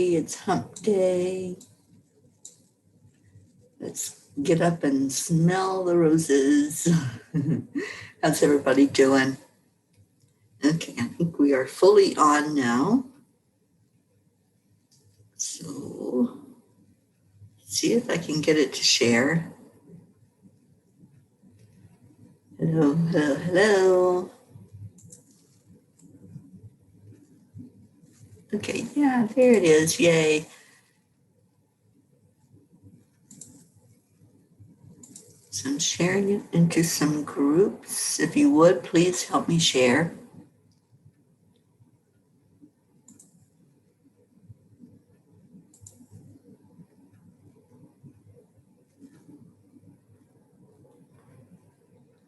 It's hump day. Let's get up and smell the roses. How's everybody doing? Okay, I think we are fully on now. So, see if I can get it to share. Hello, hello, hello. Okay, yeah, there it is. Yay. So I'm sharing it into some groups. If you would, please help me share.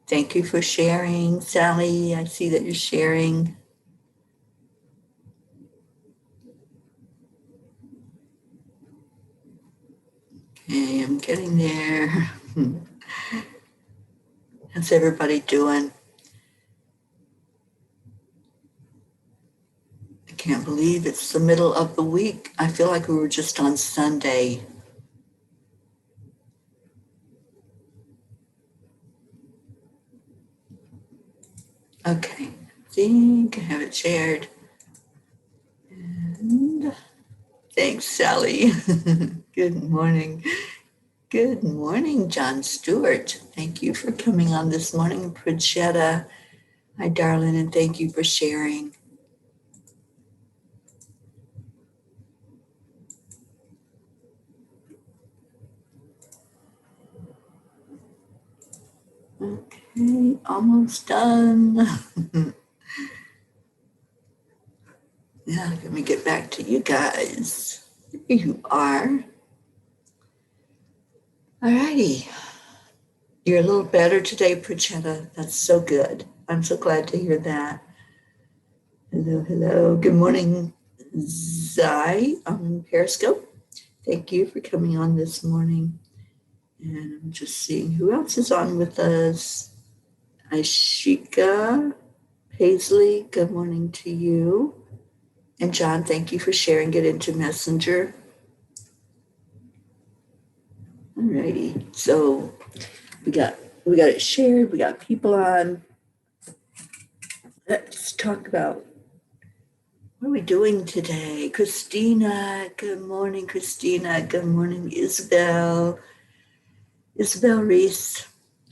Thank you for sharing, Sally. I see that you're sharing. Okay, I'm getting there. How's everybody doing? I can't believe it's the middle of the week. I feel like we were just on Sunday. Okay, I think I have it shared. And thanks, Sally. Good morning. Good morning, John Stewart. Thank you for coming on this morning. Pritchetta, hi, darling, and thank you for sharing. Okay, almost done. Yeah, let me get back to you guys. Here you are. All righty. You're a little better today, Pritchetta. That's so good. I'm so glad to hear that. Hello, hello. Good morning, Zai on Periscope. Thank you for coming on this morning. And I'm just seeing who else is on with us. Ashika Paisley, good morning to you. And John, thank you for sharing it into Messenger. All righty. So we got it shared. We got people on. Let's talk about what are we doing today. Christina, good morning, Christina. Good morning, Isabel. Isabel Reese.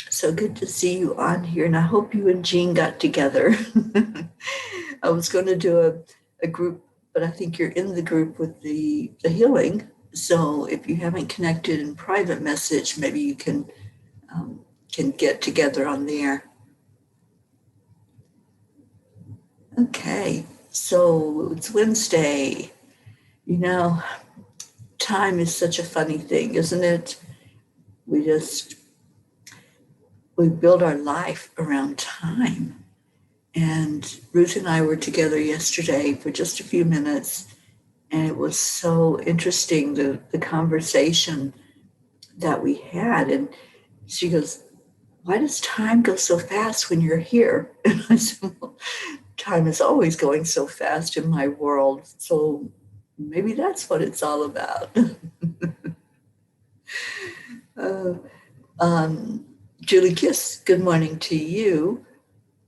So good to see you on here. And I hope you and Jean got together. I was going to do a group, but I think you're in the group with the healing. So if you haven't connected in private message, maybe you can get together on there. Okay, so it's Wednesday. You know, time is such a funny thing, isn't it? We build our life around time. And Ruth and I were together yesterday for just a few minutes, and it was so interesting, the conversation that we had. And she goes, why does time go so fast when you're here? And I said, well, time is always going so fast in my world. So maybe that's what it's all about. Julie Kiss, good morning to you.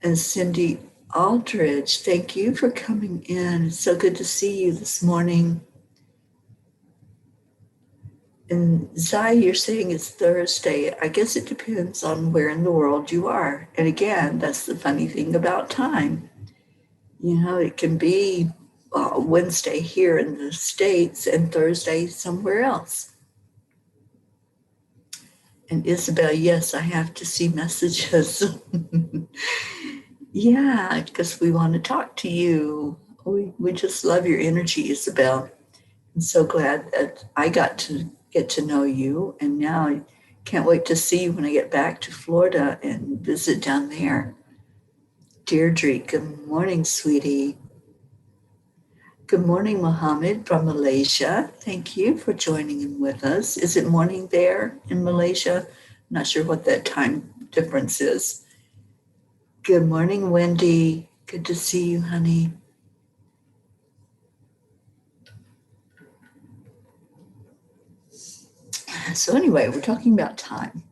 And Cindy Aldridge, thank you for coming in. It's so good to see you this morning. And Zai, you're saying it's Thursday. I guess it depends on where in the world you are. And again, that's the funny thing about time. You know, it can be Wednesday here in the States and Thursday somewhere else. And Isabel, yes, I have to see messages. Yeah, because we want to talk to you. We just love your energy, Isabel. I'm so glad that I got to get to know you. And now I can't wait to see you when I get back to Florida and visit down there. Deirdre, good morning, sweetie. Good morning, Mohammed from Malaysia. Thank you for joining in with us. Is it morning there in Malaysia? I'm not sure what that time difference is. Good morning, Wendy. Good to see you, honey. So anyway, we're talking about time.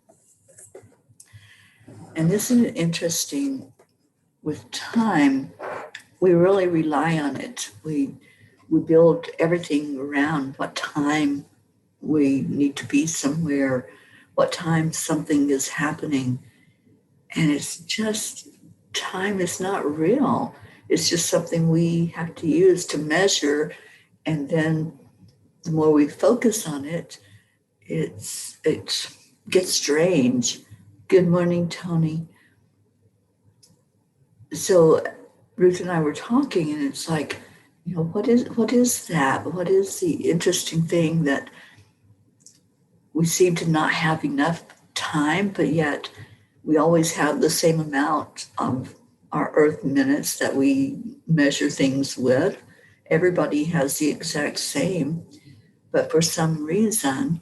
And isn't it interesting, with time, we really rely on it. We build everything around what time we need to be somewhere, what time something is happening. And it's just, time is not real. It's just something we have to use to measure. And then the more we focus on it, it gets strange. Good morning, Tony. So Ruth and I were talking, and it's like, what is that? What is the interesting thing that we seem to not have enough time, but yet we always have the same amount of our earth minutes that we measure things with. Everybody has the exact same, but for some reason,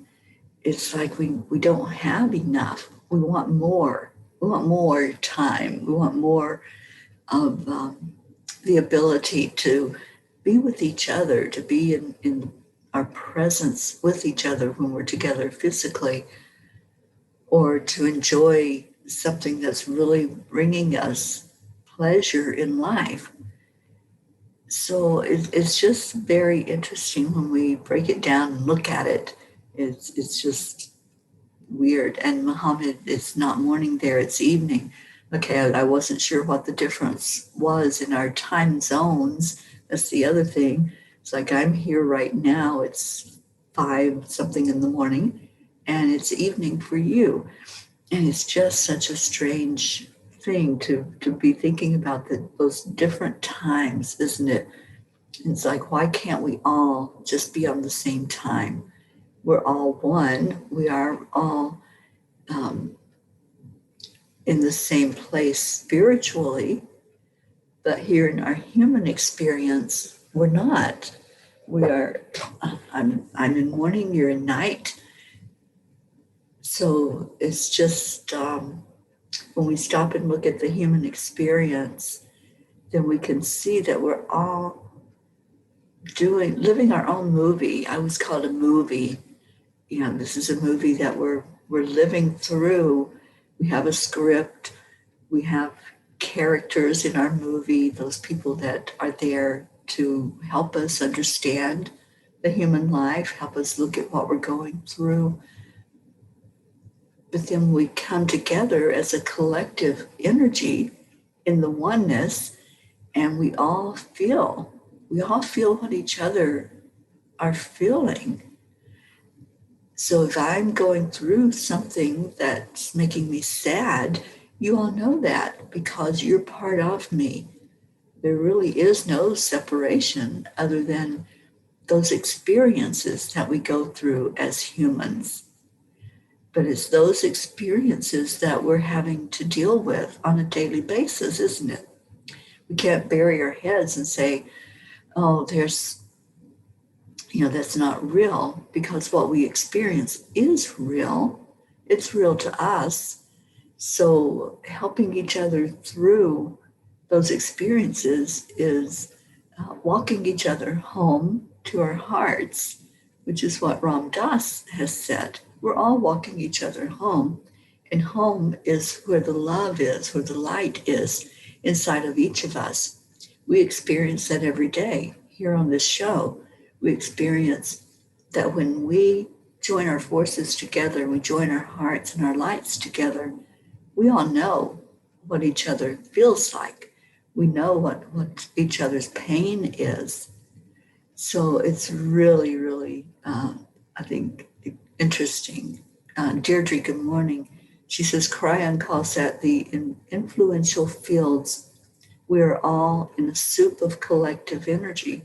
it's like we don't have enough. We want more. We want more time. We want more of the ability to be with each other, to be in our presence with each other when we're together physically, or to enjoy something that's really bringing us pleasure in life. So it's just very interesting when we break it down and look at it. It's just weird. And Muhammad, it's not morning there, it's evening. Okay, I wasn't sure what the difference was in our time zones. That's the other thing. It's like I'm here right now, it's 5 something in the morning, and it's evening for you. And it's just such a strange thing to be thinking about those different times, isn't it? It's like, why can't we all just be on the same time? We're all one. We are all in the same place spiritually, but here in our human experience, we're not. We are. I'm in morning. You're in night. So it's just when we stop and look at the human experience, then we can see that we're all living our own movie. I always call it a movie. This is a movie that we're living through. We have a script. We have characters in our movie, those people that are there to help us understand the human life, help us look at what we're going through. But then we come together as a collective energy in the oneness, and we all feel what each other are feeling. So if I'm going through something that's making me sad, you all know that because you're part of me. There really is no separation other than those experiences that we go through as humans. But it's those experiences that we're having to deal with on a daily basis, isn't it? We can't bury our heads and say, oh, that's not real, because what we experience is real. It's real to us. So helping each other through those experiences is walking each other home to our hearts, which is what Ram Dass has said. We're all walking each other home, and home is where the love is, where the light is inside of each of us. We experience that every day here on this show. We experience that when we join our forces together, we join our hearts and our lights together, we all know what each other feels like. We know what each other's pain is. So it's really, really, I think, interesting. Deirdre, good morning. She says, Cryon calls that the influential fields. We are all in a soup of collective energy.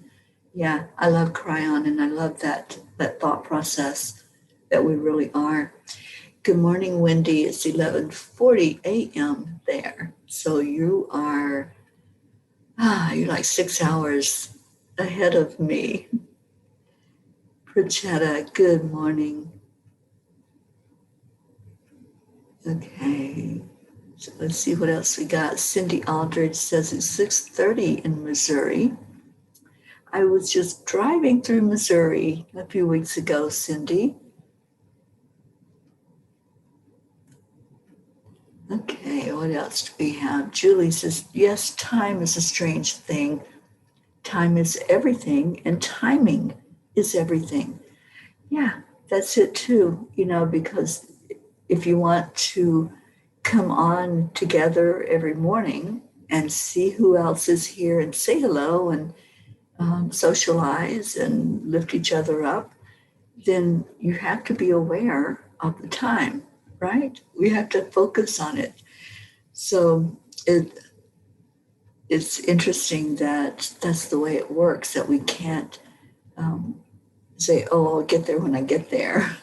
Yeah, I love Cryon, and I love that thought process that we really are. Good morning, Wendy. It's 11:40 a.m. there. So you're like 6 hours ahead of me. Prachetta, good morning. Okay, so let's see what else we got. Cindy Aldridge says it's 6:30 in Missouri. I was just driving through Missouri a few weeks ago, Cindy. Okay, what else do we have? Julie says, yes, time is a strange thing. Time is everything, and timing is everything. Yeah, that's it too, because if you want to come on together every morning and see who else is here and say hello and socialize and lift each other up, then you have to be aware of the time, right? We have to focus on it. So it's interesting that that's the way it works, that we can't um, say, oh, I'll get there when I get there.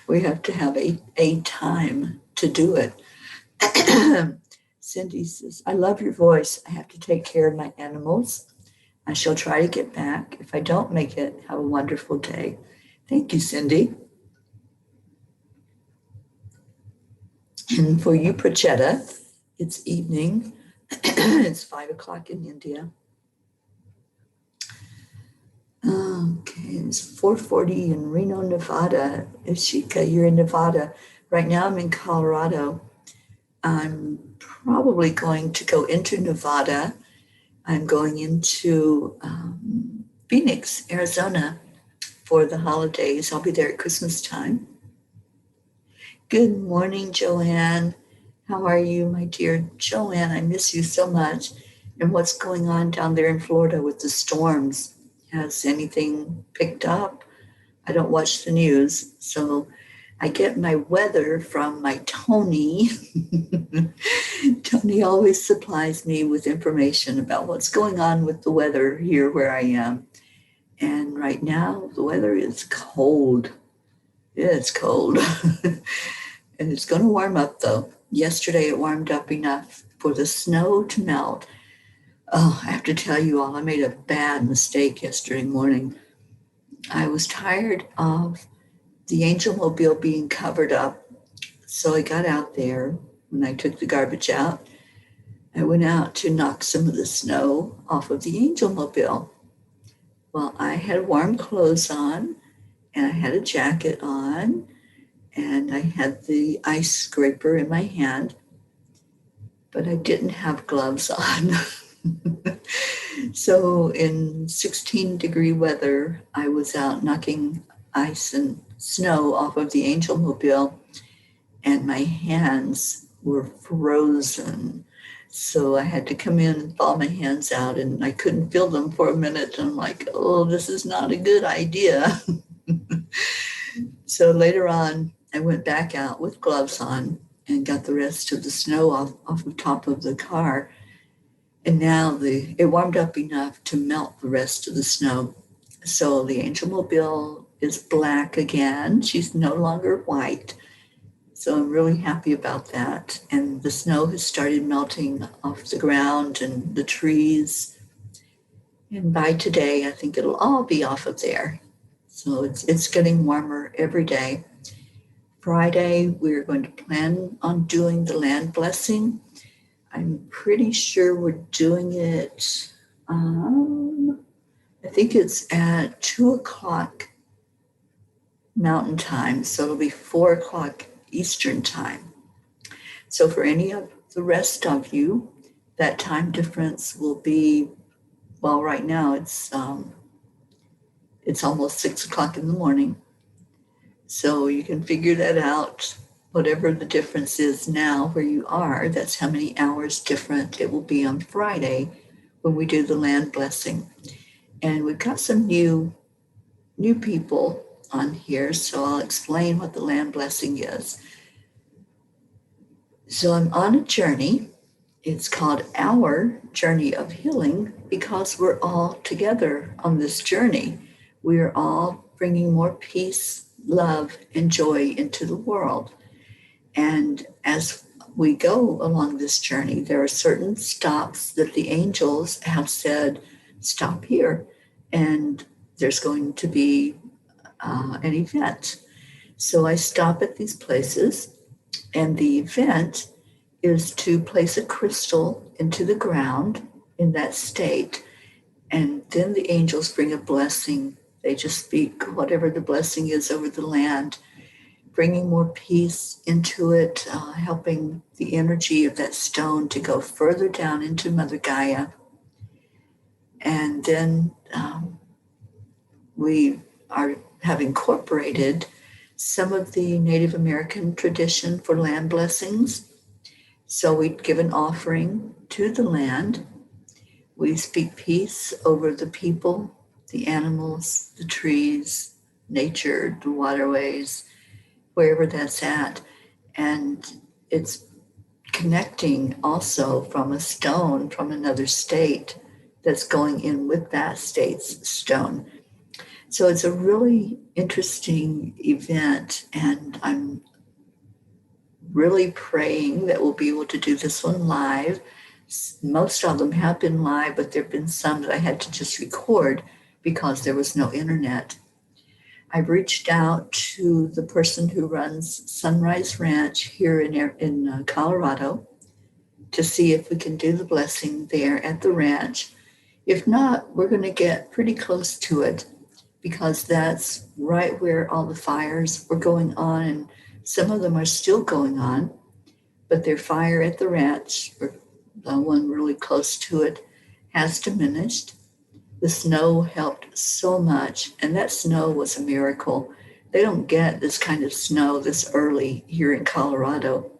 We have to have a time to do it. Cindy says, I love your voice. I have to take care of my animals. I shall try to get back. If I don't make it, have a wonderful day. Thank you, Cindy. And for you, Prachetta, it's evening. It's 5 o'clock in India. Okay, it's 4:40 in Reno, Nevada. Ishika, you're in Nevada. Right now I'm in Colorado. I'm probably going to go into Nevada. I'm going into Phoenix, Arizona for the holidays. I'll be there at Christmas time. Good morning, Joanne. How are you, my dear Joanne? I miss you so much. And what's going on down there in Florida with the storms? Has anything picked up? I don't watch the news, so I get my weather from my Tony. Tony always supplies me with information about what's going on with the weather here where I am. And right now, the weather is cold. It's cold. And it's going to warm up, though. Yesterday, it warmed up enough for the snow to melt. Oh, I have to tell you all, I made a bad mistake yesterday morning. I was tired of the Angel Mobile being covered up. So I got out there when I took the garbage out. I went out to knock some of the snow off of the Angel Mobile. Well, I had warm clothes on, and I had a jacket on, and I had the ice scraper in my hand, but I didn't have gloves on. So in 16-degree weather, I was out knocking ice and snow off of the Angel Mobile, and my hands were frozen. So I had to come in and thaw my hands out, and I couldn't feel them for a minute. And I'm like, oh, this is not a good idea. So later on, I went back out with gloves on and got the rest of the snow off the top of the car. And now it warmed up enough to melt the rest of the snow. So the Angel Mobile is black again. She's no longer white. So I'm really happy about that. And the snow has started melting off the ground and the trees. And by today, I think it'll all be off of there. So it's getting warmer every day. Friday, we're going to plan on doing the land blessing. I'm pretty sure we're doing it, I think it's at 2 o'clock Mountain Time, so it'll be 4 o'clock Eastern Time. So for any of the rest of you, that time difference will be, well, right now it's almost 6 o'clock in the morning. So you can figure that out. Whatever the difference is now where you are, that's how many hours different it will be on Friday when we do the land blessing. And we've got some new people on here, so I'll explain what the land blessing is. So I'm on a journey. It's called Our Journey of Healing because we're all together on this journey. We are all bringing more peace, love, and joy into the world. And as we go along this journey, there are certain stops that the angels have said, stop here. And there's going to be an event. So I stop at these places, and the event is to place a crystal into the ground in that state. And then the angels bring a blessing. They just speak whatever the blessing is over the land bringing more peace into it, helping the energy of that stone to go further down into Mother Gaia. And then we have incorporated some of the Native American tradition for land blessings. So we give an offering to the land. We speak peace over the people, the animals, the trees, nature, the waterways, wherever that's at. And it's connecting also from a stone from another state that's going in with that state's stone. So it's a really interesting event, and I'm really praying that we'll be able to do this one live. Most of them have been live, but there have been some that I had to just record because there was no internet. I've reached out to the person who runs Sunrise Ranch here in Colorado to see if we can do the blessing there at the ranch. If not, we're going to get pretty close to it because that's right where all the fires were going on, and some of them are still going on, but their fire at the ranch, or the one really close to it, has diminished. The snow helped so much, and that snow was a miracle. They don't get this kind of snow this early here in Colorado,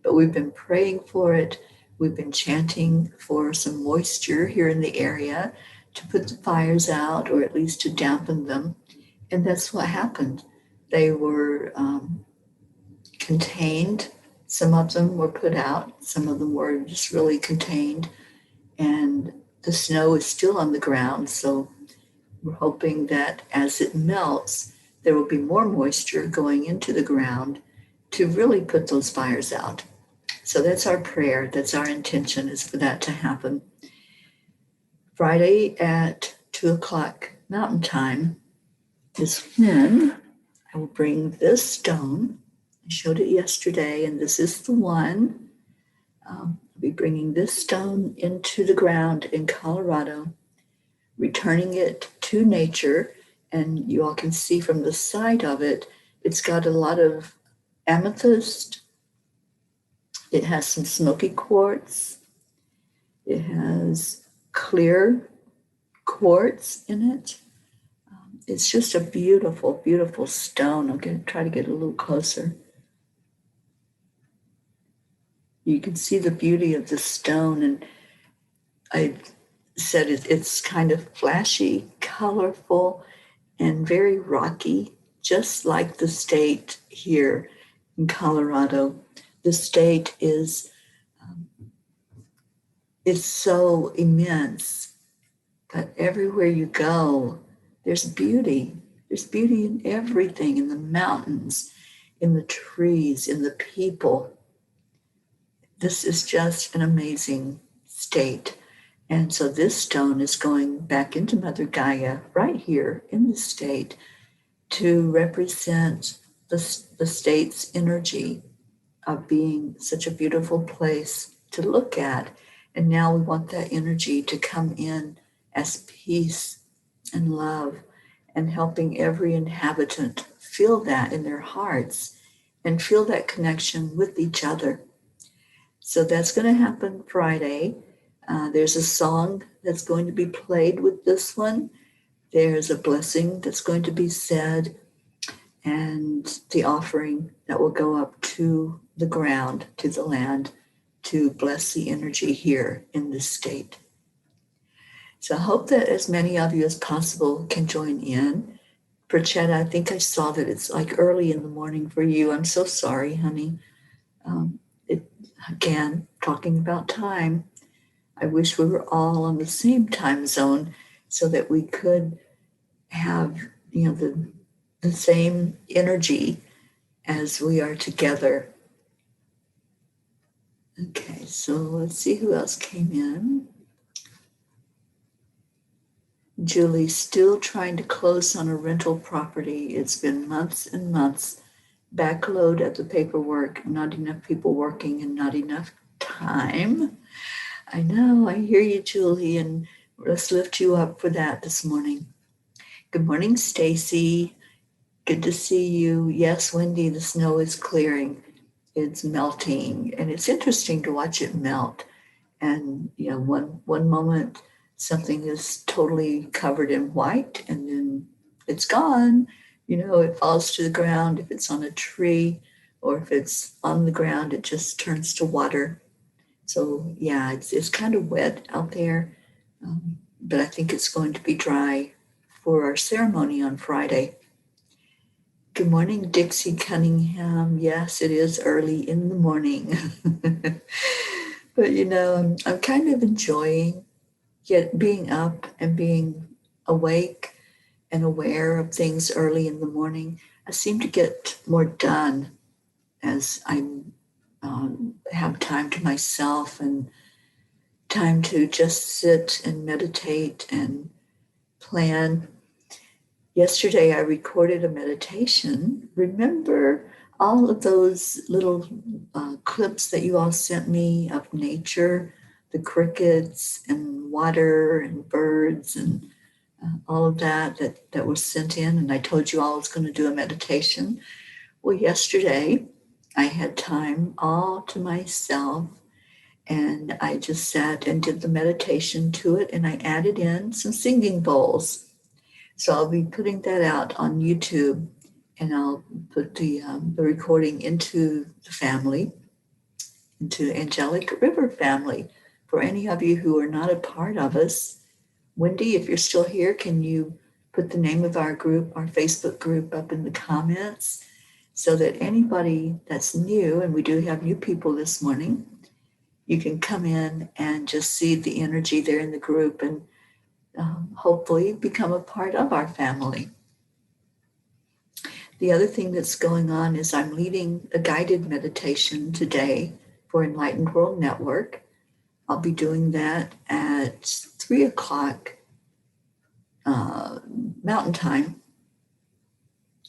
but we've been praying for it. We've been chanting for some moisture here in the area to put the fires out, or at least to dampen them. And that's what happened. They were contained. Some of them were put out. Some of them were just really contained. And the snow is still on the ground. So we're hoping that as it melts, there will be more moisture going into the ground to really put those fires out. So that's our prayer. That's our intention, is for that to happen. Friday at 2:00 Mountain Time is when I will bring this stone. I showed it yesterday, and this is the one. I'll be bringing this stone into the ground in Colorado, returning it to nature. And you all can see from the side of it, it's got a lot of amethyst. It has some smoky quartz. It has clear quartz in it. It's just a beautiful, beautiful stone. I'm going to try to get a little closer. You can see the beauty of the stone, and I said it's kind of flashy, colorful, and very rocky, just like the state here in Colorado. The state is so immense, but everywhere you go, there's beauty. There's beauty in everything, in the mountains, in the trees, in the people. This is just an amazing state. And so this stone is going back into Mother Gaia right here in the state to represent the state's energy of being such a beautiful place to look at. And now we want that energy to come in as peace and love, and helping every inhabitant feel that in their hearts and feel that connection with each other. So that's going to happen Friday. There's a song that's going to be played with this one. There's a blessing that's going to be said, and the offering that will go up to the ground, to the land, to bless the energy here in this state. So I hope that as many of you as possible can join in. Perchetta, I think I saw that it's like early in the morning for you. I'm so sorry, honey. Again, talking about time, I wish we were all on the same time zone so that we could have, the same energy as we are together. Okay, so let's see who else came in. Julie, still trying to close on a rental property. It's been months and months. Backload at the paperwork, not enough people working, and not enough time. I know, I hear you, Julie, and let's lift you up for that this morning. Good morning, Stacy. Good to see you. Yes, Wendy, the snow is clearing. It's melting, and it's interesting to watch it melt. And one moment something is totally covered in white, and then it's gone. It falls to the ground. If it's on a tree, or if it's on the ground, it just turns to water. So yeah, it's kind of wet out there, but I think it's going to be dry for our ceremony on Friday. Good morning, Dixie Cunningham. Yes, it is early in the morning. But I'm kind of enjoying being up and being awake and aware of things early in the morning. I seem to get more done as I have time to myself and time to just sit and meditate and plan. Yesterday, I recorded a meditation. Remember all of those little clips that you all sent me of nature, the crickets and water and birds and all of that was sent in, and I told you all I was going to do a meditation. Well, yesterday, I had time all to myself, and I just sat and did the meditation to it, and I added in some singing bowls. So I'll be putting that out on YouTube, and I'll put the recording into the family, into Angelic River family. For any of you who are not a part of us, Wendy, if you're still here, can you put the name of our group, our Facebook group, up in the comments so that anybody that's new, and we do have new people this morning, you can come in and just see the energy there in the group and hopefully become a part of our family. The other thing that's going on is I'm leading a guided meditation today for Enlightened World Network. I'll be doing that at 3 o'clock Mountain Time.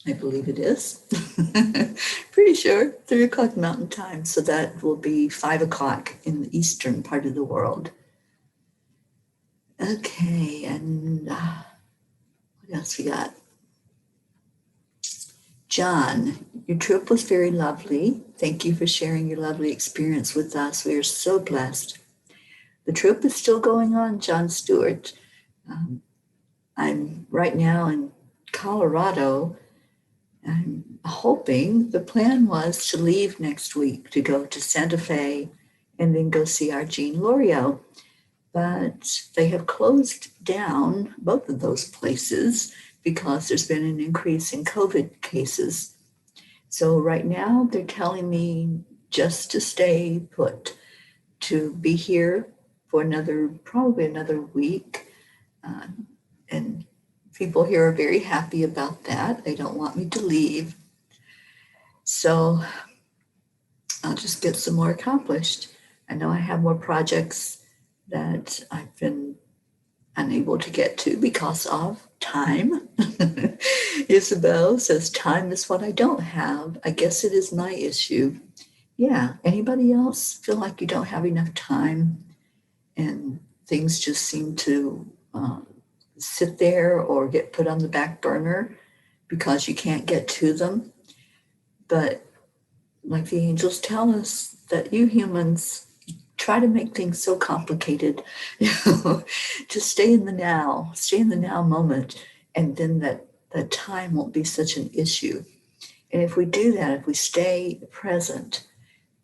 I believe it is. Pretty sure 3 o'clock Mountain Time. So that will be 5 o'clock in the eastern part of the world. Okay, and what else we got? John, your trip was very lovely. Thank you for sharing your lovely experience with us. We are so blessed. The trip is still going on, John Stewart. I'm right now in Colorado. I'm hoping the plan was to leave next week to go to Santa Fe and then go see our Jean Lorio. But they have closed down both of those places because there's been an increase in COVID cases. So right now they're telling me just to stay put, to be here for probably another week. And people here are very happy about that. They don't want me to leave. So I'll just get some more accomplished. I know I have more projects that I've been unable to get to because of time. Isabel says, time is what I don't have. I guess it is my issue. Yeah. Anybody else feel like you don't have enough time and things just seem to sit there or get put on the back burner because you can't get to them? But like the angels tell us that you humans try to make things so complicated, to stay in the now moment, and then that time won't be such an issue. And if we do that, if we stay present,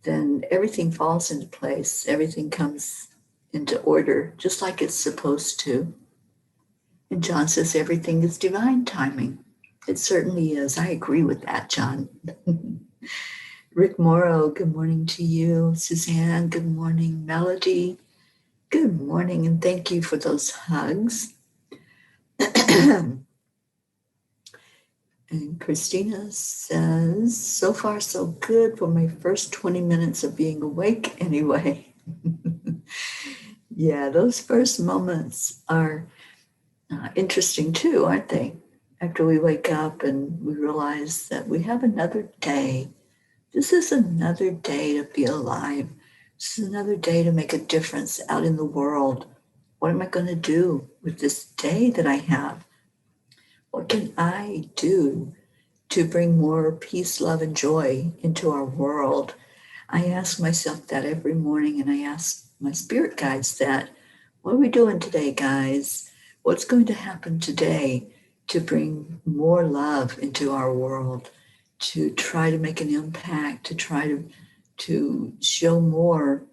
then everything falls into place. Everything comes into order, just like it's supposed to. And John says everything is divine timing. It certainly is. I agree with that, John. Rick Morrow, good morning to you. Suzanne, good morning. Melody, good morning, and thank you for those hugs. And Christina says, so far so good for my first 20 minutes of being awake anyway. Yeah, those first moments are interesting too, aren't they? After we wake up and we realize that we have another day. This is another day to be alive. This is another day to make a difference out in the world. What am I going to do with this day that I have? What can I do to bring more peace, love, and joy into our world. I ask myself that every morning, and I ask my spirit guides that. What are we doing today, guys? What's going to happen today to bring more love into our world, to try to make an impact, to try to show more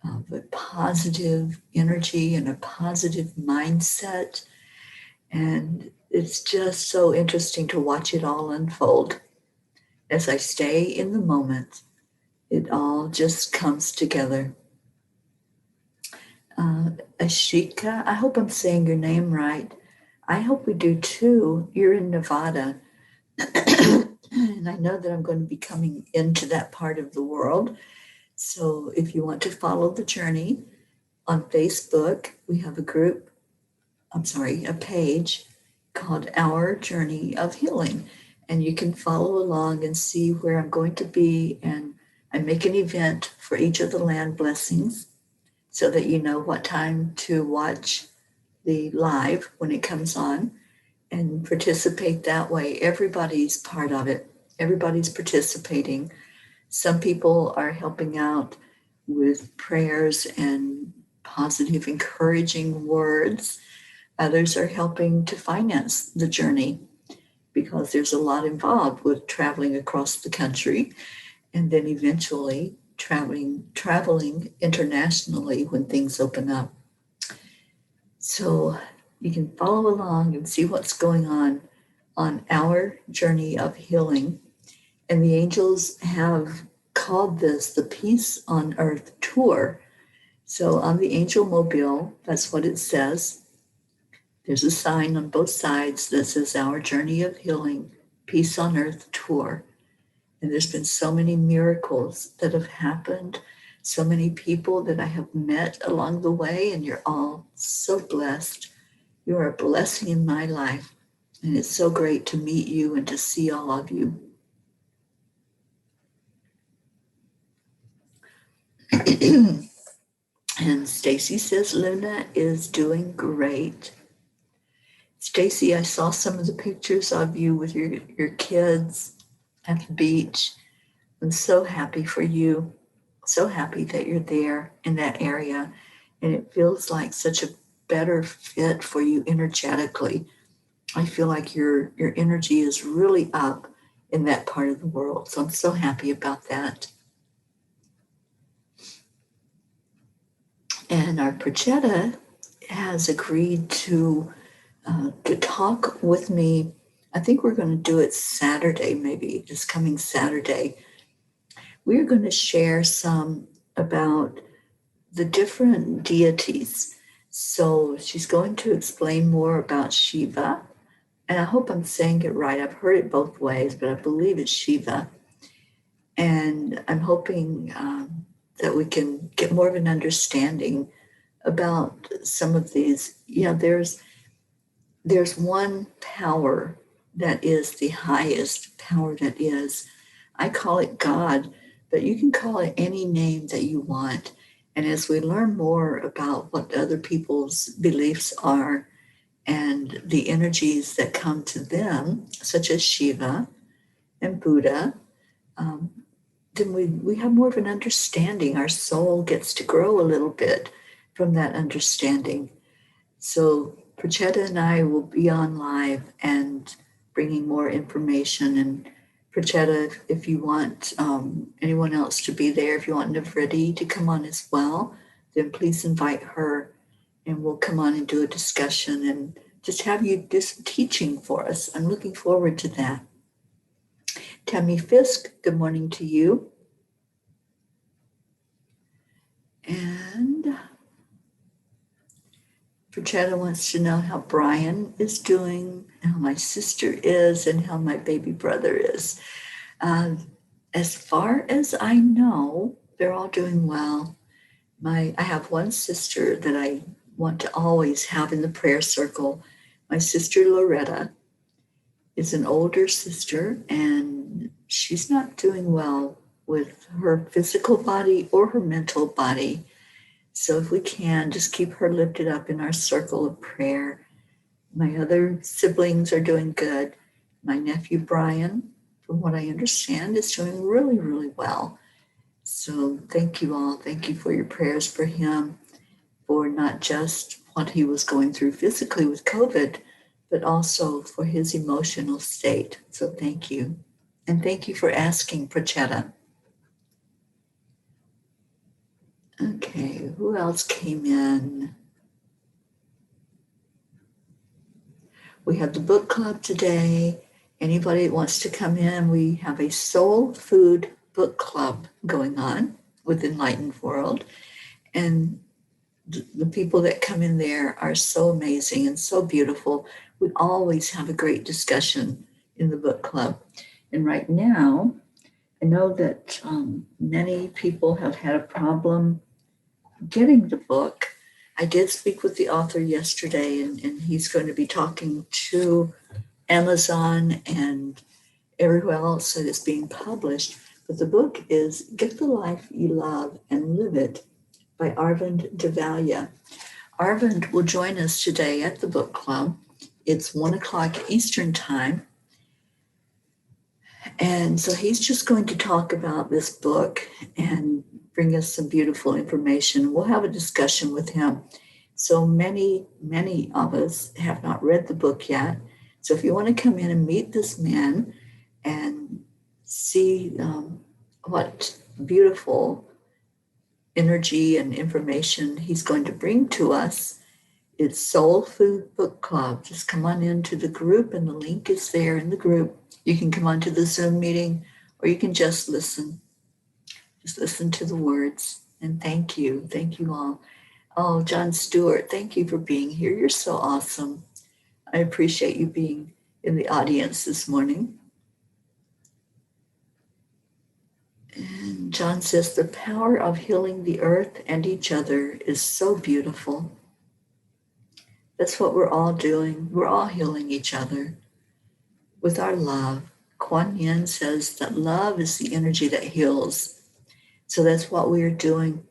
of a positive energy and a positive mindset. And it's just so interesting to watch it all unfold. As I stay in the moment, it all just comes together. Ashika, I hope I'm saying your name right. I hope we do too. You're in Nevada. And I know that I'm going to be coming into that part of the world. So if you want to follow the journey on Facebook, we have a page called Our Journey of Healing. And you can follow along and see where I'm going to be. And I make an event for each of the land blessings so that you know what time to watch the live when it comes on and participate that way. Everybody's part of it. Everybody's participating. Some people are helping out with prayers and positive, encouraging words. Others are helping to finance the journey because there's a lot involved with traveling across the country and then eventually traveling internationally when things open up. So you can follow along and see what's going on Our Journey of Healing. And the angels have called this the Peace on Earth Tour. So on the Angel Mobile, that's what it says. There's a sign on both sides that says Our Journey of Healing, Peace on Earth Tour. And there's been so many miracles that have happened, so many people that I have met along the way, and you're all so blessed. You are a blessing in my life, and it's so great to meet you and to see all of you. And Stacy says Luna is doing great. Stacy, I saw some of the pictures of you with your kids at the beach. I'm so happy for you. So happy that you're there in that area. And it feels like such a better fit for you energetically. I feel like your energy is really up in that part of the world. So I'm so happy about that. And our Prachetta has agreed to talk with me. I think we're going to do it Saturday, maybe this coming Saturday. We're going to share some about the different deities. So she's going to explain more about Shiva. And I hope I'm saying it right. I've heard it both ways, but I believe it's Shiva. And I'm hoping that we can get more of an understanding about some of these. There's one power that is the highest power that is. I call it God, but you can call it any name that you want. And as we learn more about what other people's beliefs are and the energies that come to them, such as Shiva and Buddha, then we have more of an understanding. Our soul gets to grow a little bit from that understanding. So Prachetta and I will be on live and bringing more information. And Prachetta, if you want anyone else to be there, if you want Navriti to come on as well, then please invite her and we'll come on and do a discussion and just have you do some teaching for us. I'm looking forward to that. Tammy Fisk, good morning to you. And Prachetta wants to know how Brian is doing, how my sister is, and how my baby brother is. As far as I know, they're all doing well. I have one sister that I want to always have in the prayer circle. My sister Loretta is an older sister, and she's not doing well with her physical body or her mental body. So if we can, just keep her lifted up in our circle of prayer. My other siblings are doing good. My nephew Brian from what I understand, is doing really, really well. So thank you all. Thank you for your prayers for him, for not just what he was going through physically with COVID, but also for his emotional state. So thank you. And thank you for asking, Prachetta. Okay, who else came in? We have the book club today. Anybody that wants to come in, we have a soul food book club going on with Enlightened World. And the people that come in there are so amazing and so beautiful. We always have a great discussion in the book club. And right now, I know that many people have had a problem getting the book. I did speak with the author yesterday, and he's going to be talking to Amazon and everywhere else that it's being published. But the book is Get the Life You Love and Live It by Arvind Devalia. Arvind will join us today at the book club. It's 1 o'clock Eastern time. And so he's just going to talk about this book and bring us some beautiful information. We'll have a discussion with him. So many of us have not read the book yet. So if you want to come in and meet this man and see what beautiful energy and information he's going to bring to us, it's Soul Food Book Club. Just come on into the group, and the link is there in the group. You can come onto the Zoom meeting, or you can just listen. Just listen to the words. And thank you. Thank you all. Oh, John Stewart, thank you for being here. You're so awesome. I appreciate you being in the audience this morning. And John says, the power of healing the earth and each other is so beautiful. That's what we're all doing. We're all healing each other with our love. Kuan Yin says that love is the energy that heals. So that's what we're doing.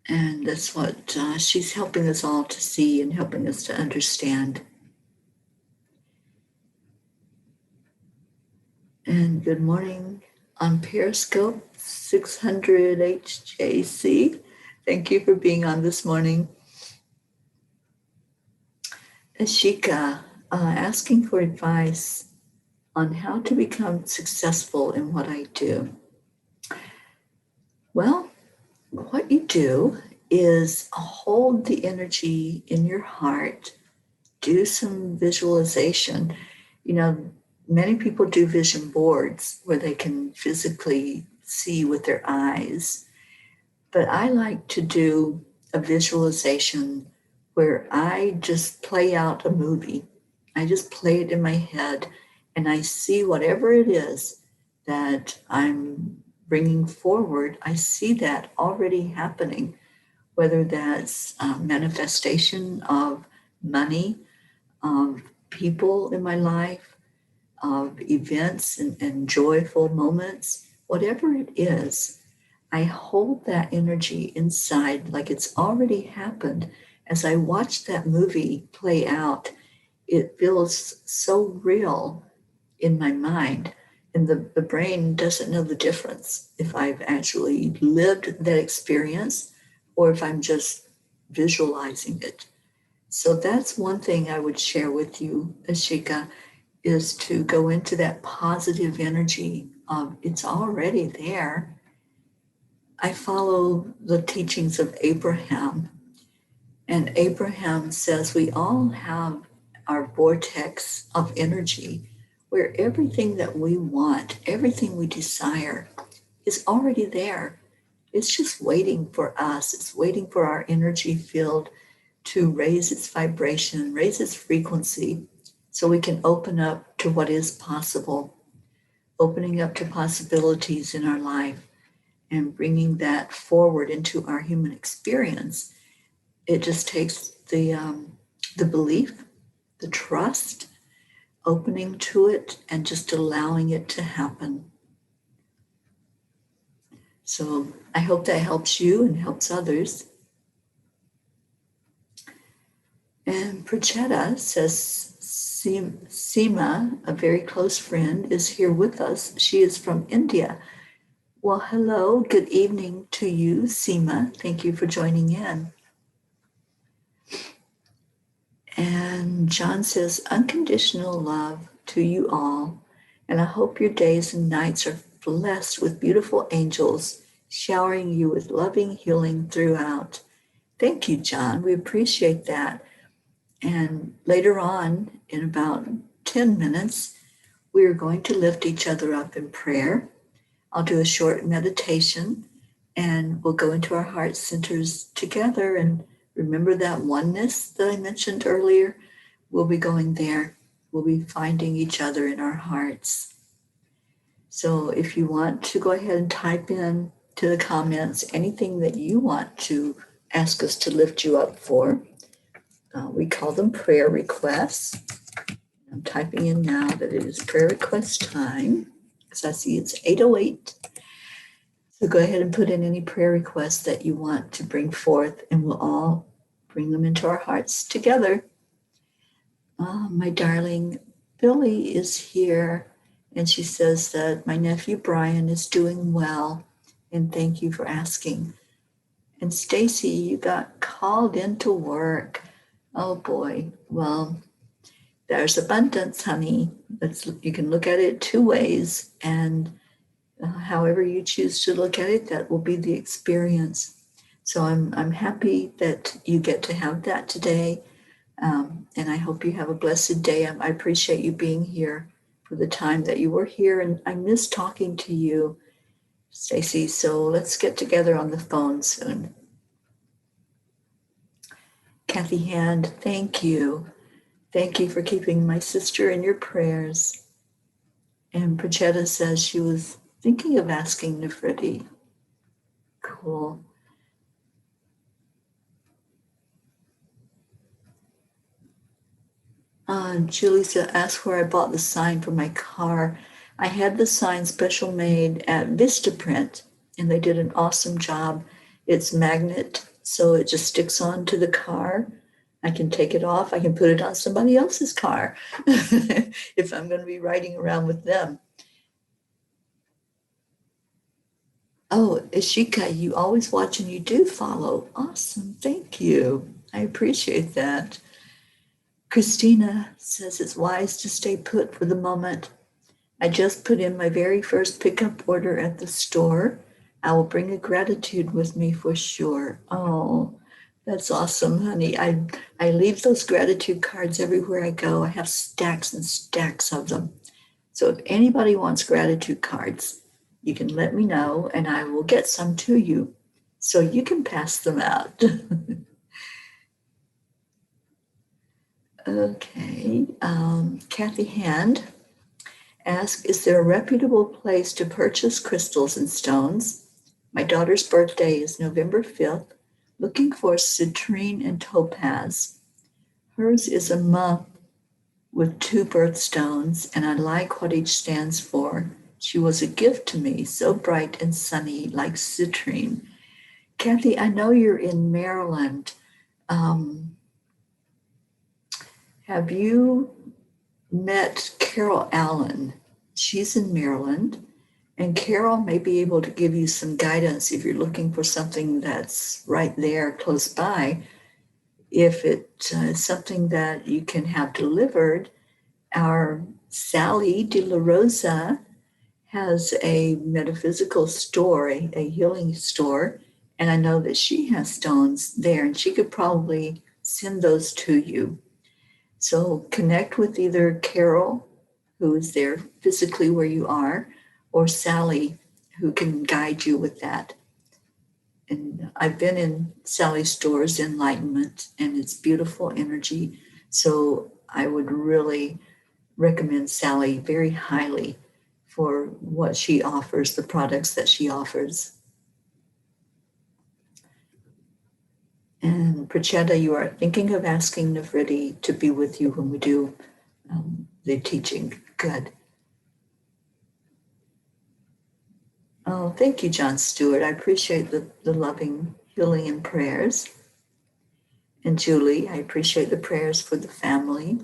And that's what she's helping us all to see and helping us to understand. And good morning on Periscope, 600 HJC. Thank you for being on this morning. Ashika, asking for advice on how to become successful in what I do. Well, what you do is hold the energy in your heart, do some visualization. You know, many people do vision boards where they can physically see with their eyes, but I like to do a visualization where I just play out a movie. I just play it in my head, and I see whatever it is that I'm bringing forward. I see that already happening, whether that's a manifestation of money, of people in my life, of events and joyful moments, whatever it is. I hold that energy inside like it's already happened. As I watch that movie play out, it feels so real in my mind. And the brain doesn't know the difference if I've actually lived that experience or if I'm just visualizing it. So that's one thing I would share with you, Ashika, is to go into that positive energy of it's already there. I follow the teachings of Abraham, and Abraham says we all have our vortex of energy where everything that we want, everything we desire is already there. It's just waiting for us. It's waiting for our energy field to raise its vibration, raise its frequency, so we can open up to what is possible, opening up to possibilities in our life and bringing that forward into our human experience. It just takes the belief, the trust, opening to it, and just allowing it to happen. So I hope that helps you and helps others. And Prachetta says, Seema, a very close friend, is here with us. She is from India. Well, hello, good evening to you, Seema. Thank you for joining in. And John says, unconditional love to you all. And I hope your days and nights are blessed with beautiful angels showering you with loving healing throughout. Thank you, John. We appreciate that. And later on, in about 10 minutes, we are going to lift each other up in prayer. I'll do a short meditation and we'll go into our heart centers together and remember that oneness that I mentioned earlier. We'll be going there. We'll be finding each other in our hearts. So if you want to go ahead and type in to the comments anything that you want to ask us to lift you up for. We call them prayer requests. I'm typing in now that it is prayer request time because I see it's 8:08. So go ahead and put in any prayer requests that you want to bring forth, and we'll all bring them into our hearts together. My darling Billy is here, and she says that my nephew Brian is doing well, and thank you for asking. And Stacy, you got called into work. Oh boy, well, there's abundance, honey. You can look at it two ways, and however you choose to look at it, that will be the experience. So I'm happy that you get to have that today, and I hope you have a blessed day. I appreciate you being here for the time that you were here, and I miss talking to you, Stacy. So let's get together on the phone soon. Kathy Hand, thank you. Thank you for keeping my sister in your prayers. And Prachetta says she was thinking of asking Nefriti. Cool. Julie asked where I bought the sign for my car. I had the sign special made at Vistaprint, and they did an awesome job. It's magnet, so it just sticks onto the car. I can take it off. I can put it on somebody else's car if I'm going to be riding around with them. Oh, Ishika, you always watch and you do follow. Awesome. Thank you. I appreciate that. Christina says it's wise to stay put for the moment. I just put in my very first pickup order at the store. I will bring a gratitude with me for sure. Oh, that's awesome, honey. I leave those gratitude cards everywhere I go. I have stacks and stacks of them. So if anybody wants gratitude cards, you can let me know and I will get some to you so you can pass them out. Okay. Kathy Hand asked, is there a reputable place to purchase crystals and stones? My daughter's birthday is November 5th. Looking for citrine and topaz. Hers is a month with 2 birthstones, and I like what each stands for. She was a gift to me, so bright and sunny like citrine. Kathy, I know you're in Maryland. Have you met Carol Allen? She's in Maryland, and Carol may be able to give you some guidance if you're looking for something that's right there close by. If it's something that you can have delivered, our Sally De La Rosa has a metaphysical store, a healing store, and I know that she has stones there, and she could probably send those to you. So connect with either Carol, who is there physically where you are, or Sally, who can guide you with that. And I've been in Sally's stores, Enlightenment, and it's beautiful energy. So I would really recommend Sally very highly for what she offers, the products that she offers. And Prachetta, you are thinking of asking Nefriti to be with you when we do the teaching. Good. Oh, thank you, John Stewart. I appreciate the loving healing and prayers. And Julie, I appreciate the prayers for the family.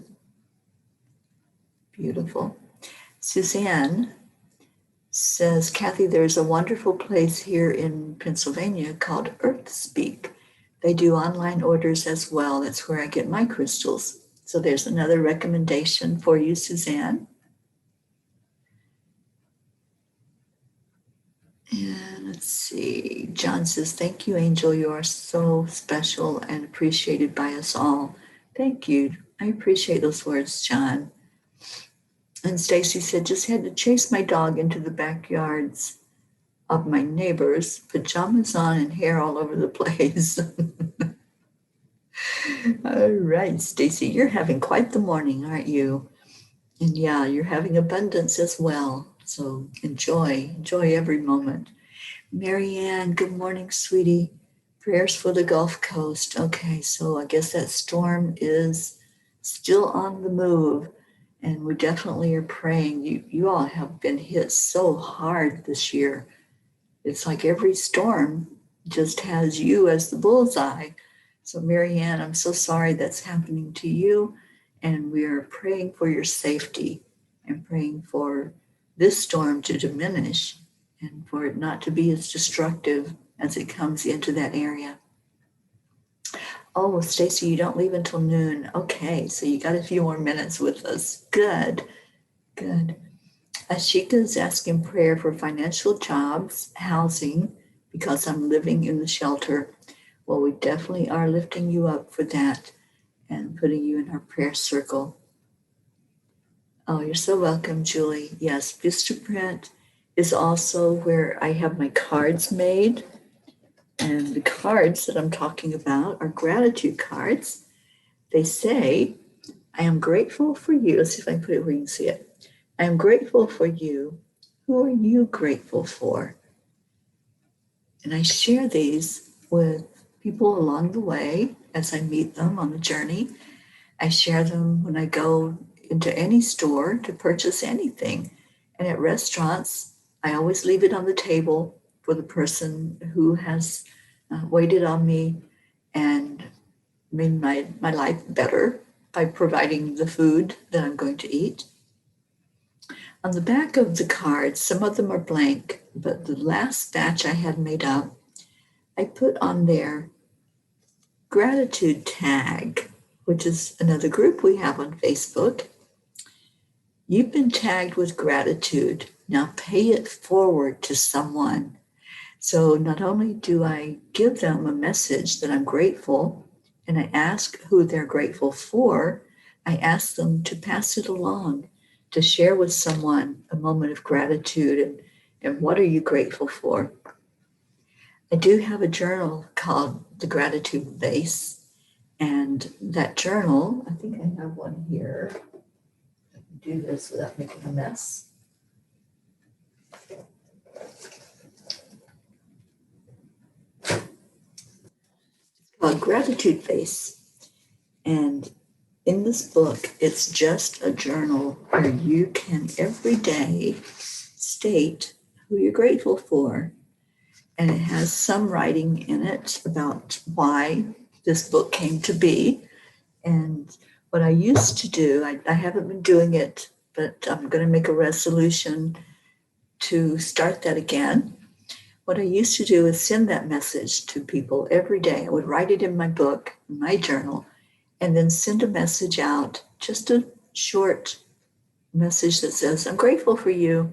Beautiful. Suzanne says, Kathy, there's a wonderful place here in Pennsylvania called Earth Speak. They do online orders as well. That's where I get my crystals. So there's another recommendation for you, Suzanne. And let's see. John says, thank you, Angel. You are so special and appreciated by us all. Thank you. I appreciate those words, John. And Stacy said, just had to chase my dog into the backyards of my neighbors, pajamas on and hair all over the place. All right, Stacy, you're having quite the morning, aren't you? And yeah, you're having abundance as well. So enjoy every moment. Marianne, good morning, sweetie. Prayers for the Gulf Coast. Okay, so I guess that storm is still on the move. And we definitely are praying. You all have been hit so hard this year. It's like every storm just has you as the bullseye. So Marianne, I'm so sorry that's happening to you. And we are praying for your safety and praying for this storm to diminish and for it not to be as destructive as it comes into that area. Oh, Stacy, you don't leave until noon. Okay, so you got a few more minutes with us. Good. Ashika is asking prayer for financial jobs, housing, because I'm living in the shelter. Well, we definitely are lifting you up for that and putting you in our prayer circle. Oh, you're so welcome, Julie. Yes, Vistaprint is also where I have my cards made. And the cards that I'm talking about are gratitude cards. They say, I am grateful for you. Let's see if I can put it where you can see it. I am grateful for you. Who are you grateful for? And I share these with people along the way as I meet them on the journey. I share them when I go into any store to purchase anything. And at restaurants, I always leave it on the table for the person who has waited on me and made my life better by providing the food that I'm going to eat. On the back of the cards, some of them are blank, but the last batch I had made up, I put on there gratitude tag, which is another group we have on Facebook. You've been tagged with gratitude. Now pay it forward to someone. So not only do I give them a message that I'm grateful, and I ask who they're grateful for, I ask them to pass it along, to share with someone a moment of gratitude and what are you grateful for? I do have a journal called The Gratitude Base, and that journal, I think I have one here. I can do this without making a mess. Called Gratitude Face. And in this book, it's just a journal where you can every day state who you're grateful for. And it has some writing in it about why this book came to be. And what I used to do, I haven't been doing it, but I'm going to make a resolution to start that again. What I used to do is send that message to people every day. I would write it in my book, in my journal, and then send a message out, just a short message that says, I'm grateful for you.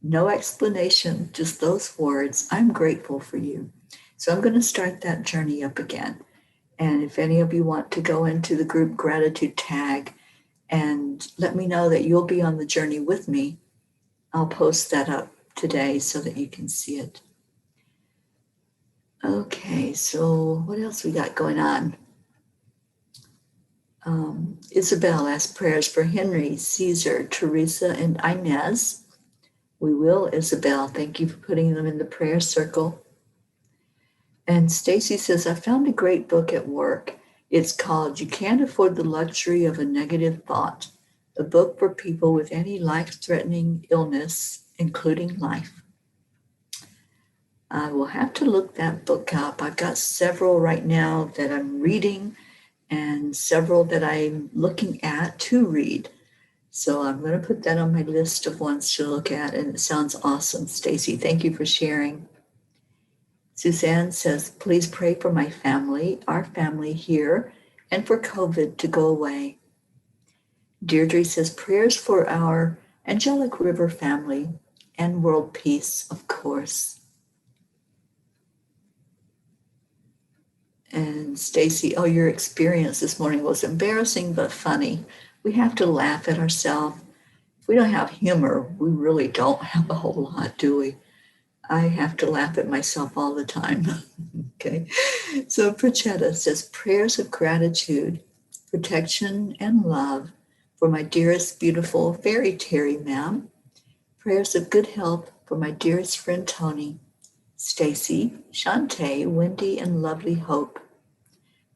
No explanation, just those words, I'm grateful for you. So I'm going to start that journey up again. And if any of you want to go into the group gratitude tag and let me know that you'll be on the journey with me, I'll post that up today so that you can see it. Okay, so what else we got going on? Isabel asked prayers for Henry, Caesar, Teresa, and Inez. We will, Isabel. Thank you for putting them in the prayer circle. And Stacy says, I found a great book at work. It's called You Can't Afford the Luxury of a Negative Thought, a book for people with any life-threatening illness, including life. I will have to look that book up. I've got several right now that I'm reading and several that I'm looking at to read. So I'm going to put that on my list of ones to look at, and it sounds awesome. Stacy, thank you for sharing. Suzanne says, please pray for my family, our family here, and for COVID to go away. Deirdre says, prayers for our Angelic River family and world peace, of course. And Stacy, oh, your experience this morning was embarrassing but funny. We have to laugh at ourselves. If we don't have humor, we really don't have a whole lot, do we? I have to laugh at myself all the time. Okay. So Prachetta says, prayers of gratitude, protection, and love for my dearest, beautiful, very Teri, ma'am. Prayers of good health for my dearest friend Tony, Stacy, Shantae, Wendy, and lovely Hope.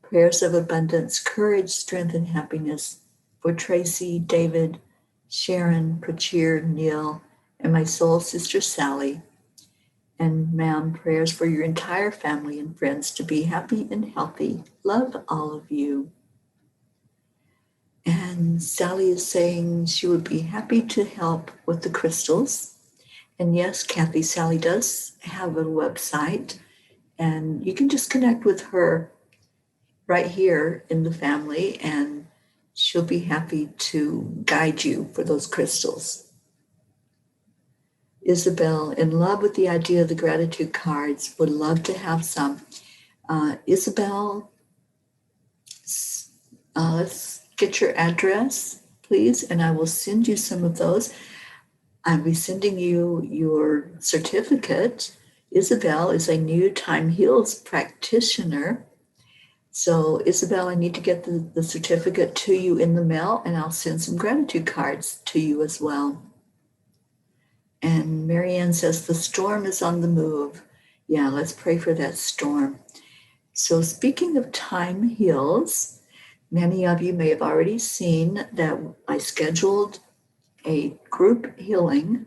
Prayers of abundance, courage, strength, and happiness for Tracy, David, Sharon, Prachir, Neil, and my soul sister Sally. And ma'am, prayers for your entire family and friends to be happy and healthy. Love all of you. And Sally is saying she would be happy to help with the crystals. And yes, Kathy, Sally does have a website, and you can just connect with her right here in the family, and she'll be happy to guide you for those crystals. Isabel, in love with the idea of the gratitude cards, would love to have some. Isabel, let's get your address, please, and I will send you some of those. I'll be sending you your certificate. Isabel is a new Time Heals practitioner. So, Isabel, I need to get the certificate to you in the mail, and I'll send some gratitude cards to you as well. And Marianne says, the storm is on the move. Yeah, let's pray for that storm. So speaking of Time Heals, many of you may have already seen that I scheduled a group healing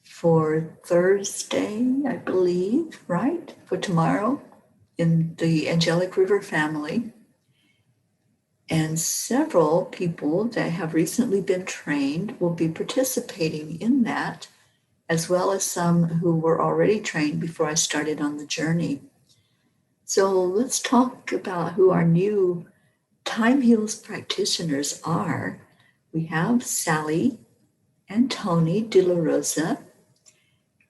for Thursday, I believe, right? For tomorrow in the Angelic River family. And several people that have recently been trained will be participating in that, as well as some who were already trained before I started on the journey. So let's talk about who our new Time Heals practitioners are. We have Sally and Tony De La Rosa,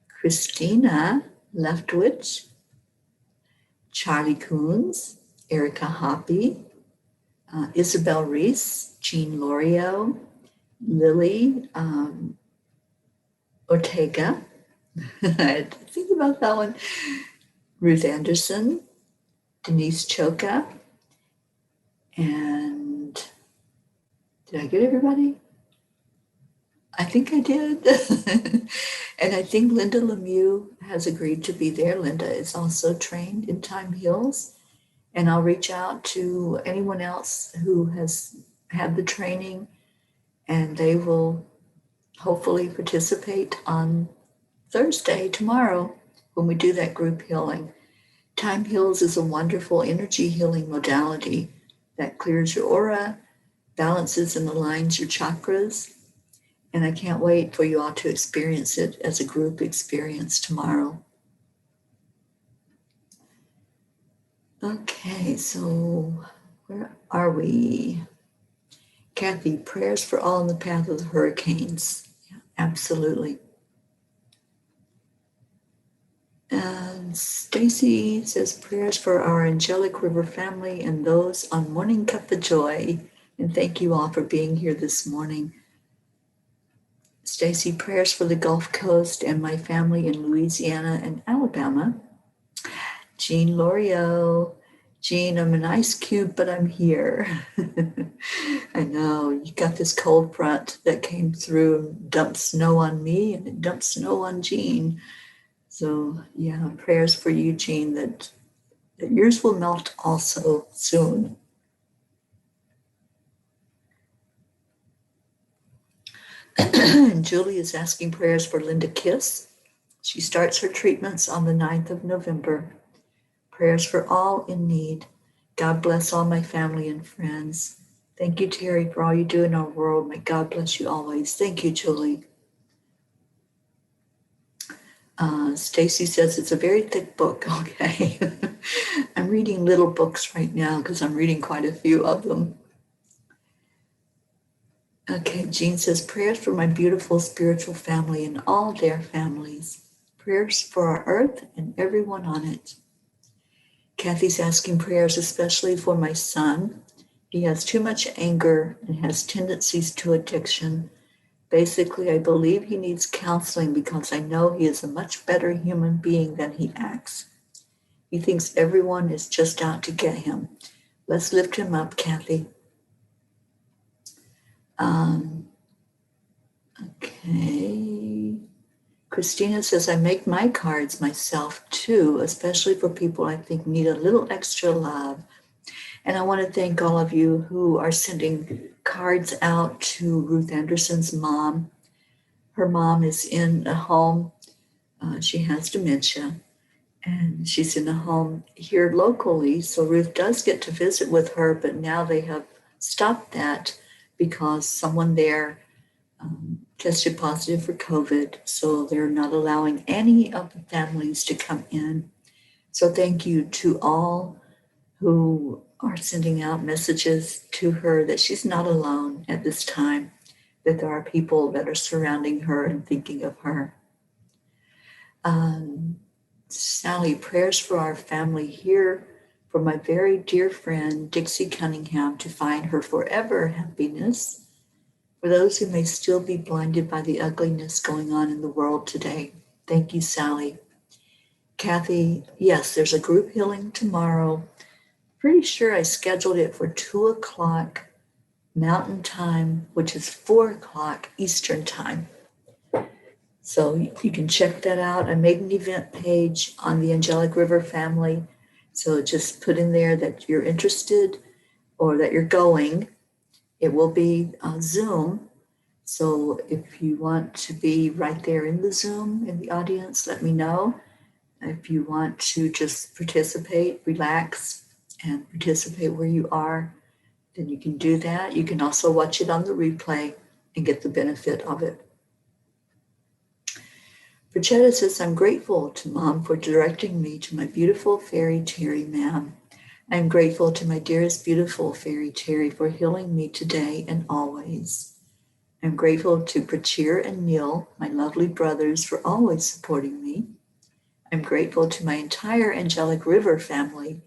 Christina Leftwich, Charlie Coons, Erica Hoppy, Isabel Reese, Jean Lorio, Lily Ortega. I had to think about that one. Ruth Anderson, Denise Choka, and did I get everybody? I think I did. And I think Linda Lemieux has agreed to be there. Linda is also trained in Time Heals. And I'll reach out to anyone else who has had the training, and they will hopefully participate on Thursday, tomorrow, when we do that group healing. Time Heals is a wonderful energy healing modality that clears your aura, balances and aligns your chakras. And I can't wait for you all to experience it as a group experience tomorrow. Okay, so where are we? Kathy, prayers for all in the path of the hurricanes. Yeah, absolutely. And Stacy says prayers for our Angelic River family and those on Morning Cuppa Joy. And thank you all for being here this morning. Stacy, prayers for the Gulf Coast and my family in Louisiana and Alabama. Jean Lorio. Jean, I'm an ice cube, but I'm here. I know, you got this cold front that came through and dumped snow on me, and it dumped snow on Jean. So yeah, prayers for you, Jean, that yours will melt also soon. And Julie is asking prayers for Linda Kiss, She starts her treatments on the 9th of November. Prayers for all in need. God bless all my family and friends. Thank you, Teri, for all you do in our world. May God bless you always. Thank you, Julie. Stacy says it's a very thick book. Okay. I'm reading little books right now because I'm reading quite a few of them. Okay, Jean says, prayers for my beautiful spiritual family and all their families. Prayers for our earth and everyone on it. Kathy's asking prayers especially for my son. He has too much anger and has tendencies to addiction. Basically, I believe he needs counseling because I know he is a much better human being than he acts. He thinks everyone is just out to get him. Let's lift him up, Kathy. Okay. Christina says, I make my cards myself too, especially for people I think need a little extra love. And I want to thank all of you who are sending cards out to Ruth Anderson's mom. Her mom is in a home. She has dementia, and she's in a home here locally. So Ruth does get to visit with her, but now they have stopped that because someone there tested positive for COVID. So they're not allowing any of the families to come in. So thank you to all who are sending out messages to her that she's not alone at this time, that there are people that are surrounding her and thinking of her. Sally, prayers for our family here, for my very dear friend Dixie Cunningham to find her forever happiness, for those who may still be blinded by the ugliness going on in the world today. Thank you, Sally. Kathy, yes, there's a group healing tomorrow. Pretty sure I scheduled it for 2 o'clock Mountain Time, which is 4 o'clock Eastern Time. So you can check that out. I made an event page on the Angelic River family. So just put in there that you're interested or that you're going. It will be Zoom. So if you want to be right there in the Zoom, in the audience, let me know. If you want to just participate, relax, and participate where you are, then you can do that. You can also watch it on the replay and get the benefit of it. Brichetta says, I'm grateful to Mom for directing me to my beautiful fairy Teri, ma'am. I am grateful to my dearest beautiful fairy Teri for healing me today and always. I'm grateful to Brachir and Neil, my lovely brothers, for always supporting me. I'm grateful to my entire Angelic River family.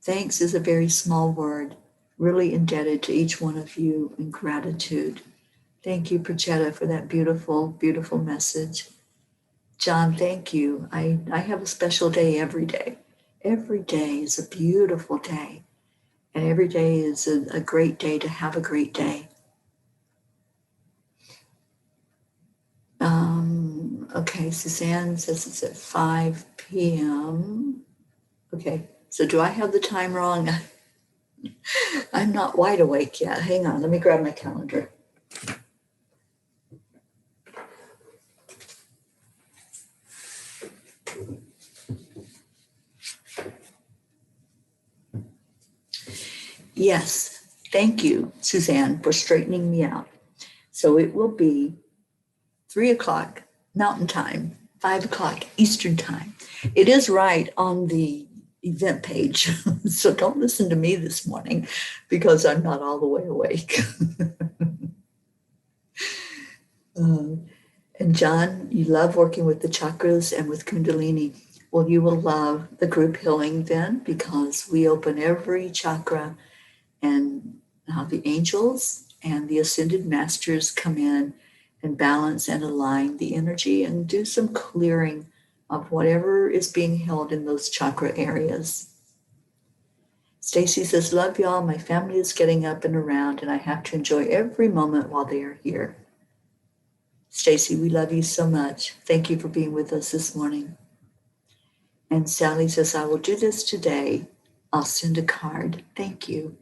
Thanks is a very small word, really indebted to each one of you in gratitude. Thank you, Prachetta, for that beautiful, beautiful message. John, thank you. I have a special day every day. Every day is a beautiful day. And every day is a great day to have a great day. Okay, Suzanne says it's at 5 p.m. Okay, so do I have the time wrong? I'm not wide awake yet. Hang on, let me grab my calendar. Yes, thank you, Suzanne, for straightening me out. So it will be 3 o'clock Mountain Time, 5 o'clock Eastern Time. It is right on the event page, so don't listen to me this morning because I'm not all the way awake. And John, you love working with the chakras and with Kundalini. Well, you will love the group healing then because we open every chakra and the angels and the ascended masters come in and balance and align the energy and do some clearing of whatever is being held in those chakra areas. Stacy says, love y'all. My family is getting up and around and I have to enjoy every moment while they are here. Stacy, we love you so much. Thank you for being with us this morning. And Sally says, I will do this today. I'll send a card. Thank you.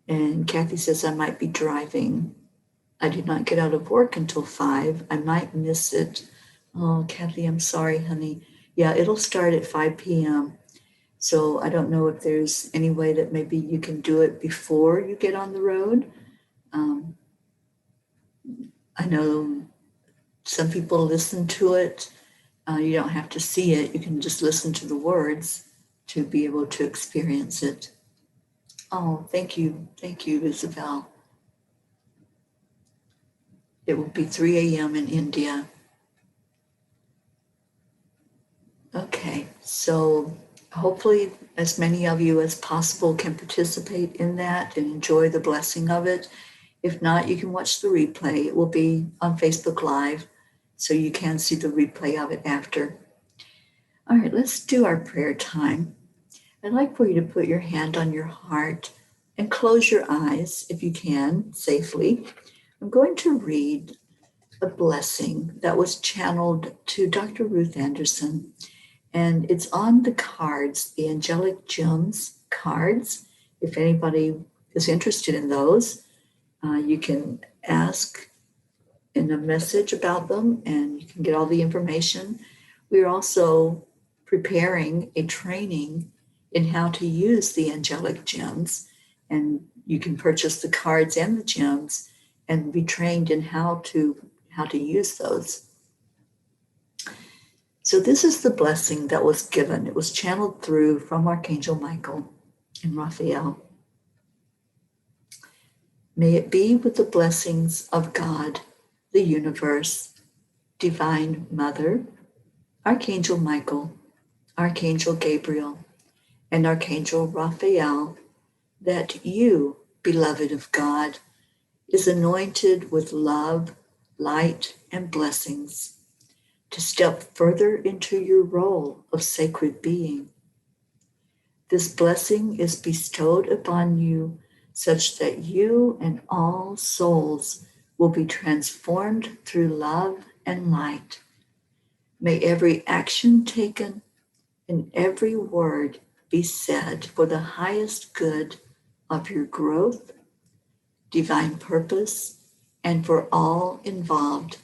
And Kathy says, I might be driving. I did not get out of work until 5. I might miss it. Oh, Kathy, I'm sorry, honey. Yeah, it'll start at 5 p.m. So I don't know if there's any way that maybe you can do it before you get on the road. Um, I know some people listen to it. You don't have to see it. You can just listen to the words to be able to experience it. Oh, thank you. Thank you, Isabel. It will be 3 a.m. in India. Okay, so hopefully as many of you as possible can participate in that and enjoy the blessing of it. If not, you can watch the replay. It will be on Facebook Live, so you can see the replay of it after. All right, let's do our prayer time. I'd like for you to put your hand on your heart and close your eyes if you can safely. I'm going to read a blessing that was channeled to Dr. Ruth Anderson, and it's on the cards, the Angelic Gems cards. If anybody is interested in those, you can ask in a message about them and you can get all the information. We're also preparing a training in how to use the angelic gems, and you can purchase the cards and the gems and be trained in how to use those. So this is the blessing that was given. It was channeled through from Archangel Michael and Raphael. May it be with the blessings of God, the universe, Divine Mother, Archangel Michael, Archangel Gabriel, and Archangel Raphael, that you, beloved of God, is anointed with love, light, and blessings to step further into your role of sacred being. This blessing is bestowed upon you such that you and all souls will be transformed through love and light. May every action taken and every word be said for the highest good of your growth, divine purpose, and for all involved.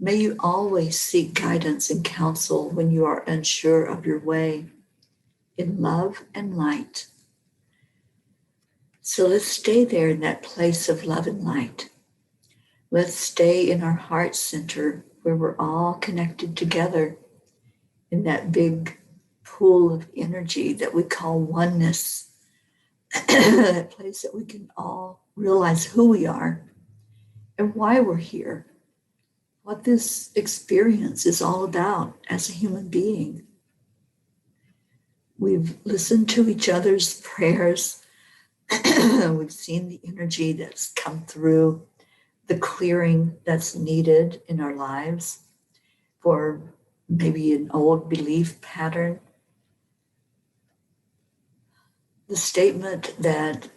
May you always seek guidance and counsel when you are unsure of your way, in love and light. So let's stay there in that place of love and light. Let's stay in our heart center where we're all connected together in that big pool of energy that we call oneness, that place that we can all realize who we are and why we're here, what this experience is all about as a human being. We've listened to each other's prayers. We've seen the energy that's come through, the clearing that's needed in our lives for maybe an old belief pattern. The statement that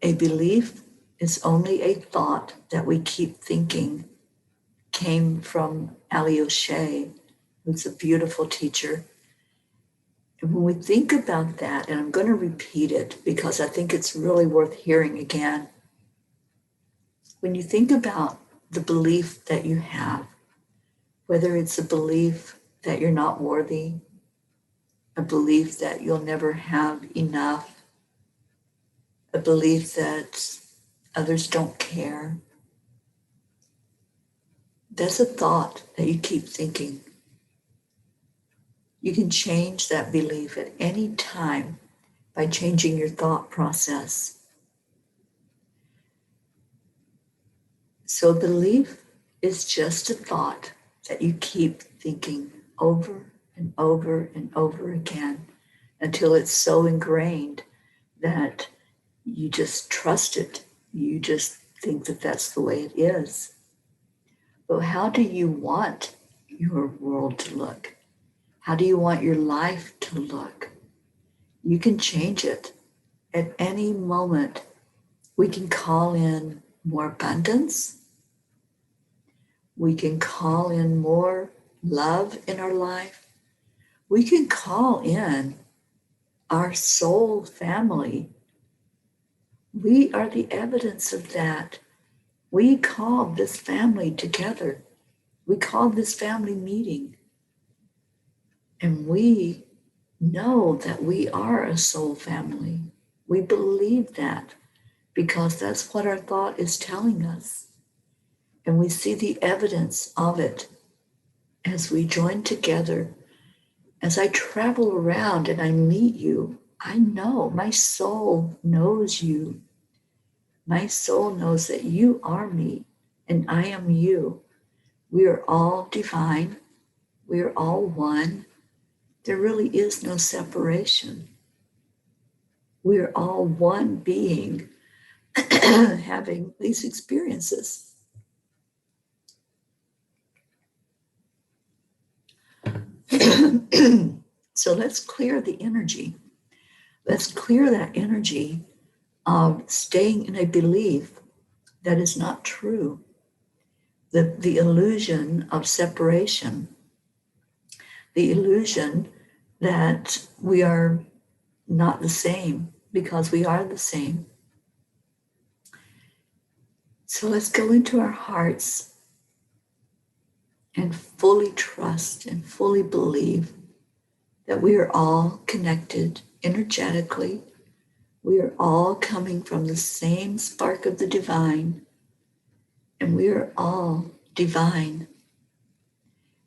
a belief is only a thought that we keep thinking came from Ali O'Shea, who's a beautiful teacher. And when we think about that, and I'm going to repeat it because I think it's really worth hearing again. When you think about the belief that you have, whether it's a belief that you're not worthy, a belief that you'll never have enough, a belief that others don't care, that's a thought that you keep thinking. You can change that belief at any time by changing your thought process. So belief is just a thought that you keep thinking over and over and over again until it's so ingrained that you just trust it. You just think that that's the way it is. But how do you want your world to look? How do you want your life to look? You can change it at any moment. We can call in more abundance. We can call in more love in our life. We can call in our soul family. We are the evidence of that. We call this family together. We call this family meeting. And we know that we are a soul family. We believe that because that's what our thought is telling us. And we see the evidence of it as we join together. As I travel around and I meet you, I know my soul knows you. My soul knows that you are me and I am you. We are all divine. We are all one. There really is no separation. We are all one being having these experiences. So let's clear the energy. Let's clear that energy of staying in a belief that is not true. The illusion of separation, the illusion that we are not the same because we are the same. So let's go into our hearts and fully trust and fully believe that we are all connected energetically. We are all coming from the same spark of the divine, and we are all divine.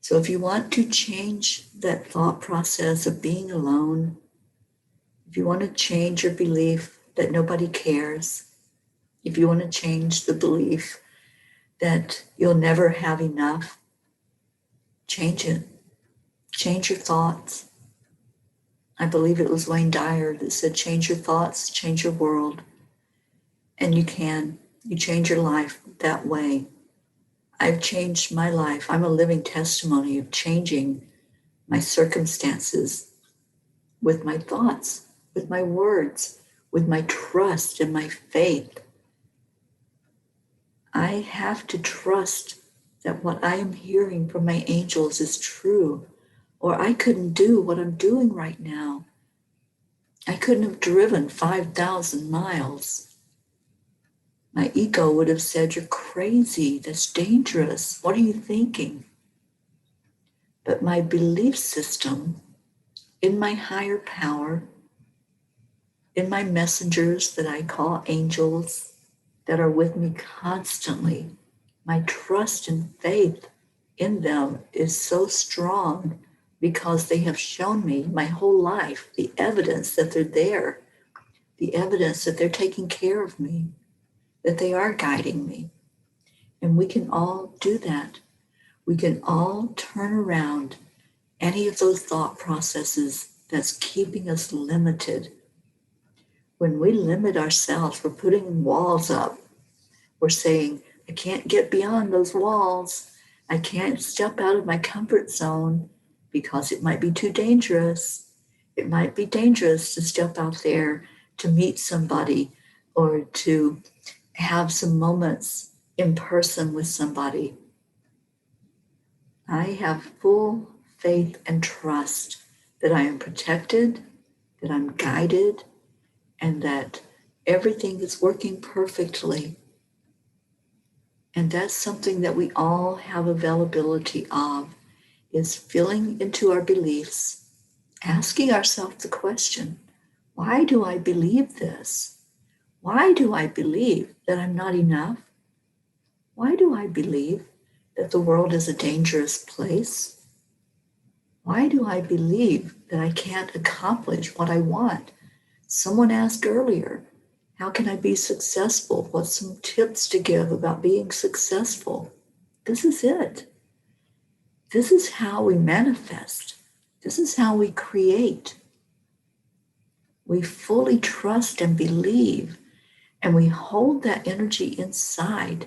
So if you want to change that thought process of being alone, if you want to change your belief that nobody cares, if you want to change the belief that you'll never have enough, change it. Change your thoughts. I believe it was Wayne Dyer that said, change your thoughts, change your world. And you can. You change your life that way. I've changed my life. I'm a living testimony of changing my circumstances with my thoughts, with my words, with my trust and my faith. I have to trust that what I am hearing from my angels is true, or I couldn't do what I'm doing right now. I couldn't have driven 5,000 miles. My ego would have said, you're crazy, that's dangerous, what are you thinking? But my belief system in my higher power, in my messengers that I call angels, that are with me constantly, my trust and faith in them is so strong because they have shown me my whole life the evidence that they're there, the evidence that they're taking care of me, that they are guiding me. And we can all do that. We can all turn around any of those thought processes that's keeping us limited. When we limit ourselves, we're putting walls up. We're saying, I can't get beyond those walls. I can't step out of my comfort zone because it might be too dangerous. It might be dangerous to step out there to meet somebody or to have some moments in person with somebody. I have full faith and trust that I am protected, that I'm guided, and that everything is working perfectly. And that's something that we all have availability of, is filling into our beliefs, asking ourselves the question, why do I believe this? Why do I believe that I'm not enough? Why do I believe that the world is a dangerous place? Why do I believe that I can't accomplish what I want? Someone asked earlier, how can I be successful? What's some tips to give about being successful? This is it. This is how we manifest. This is how we create. We fully trust and believe, and we hold that energy inside.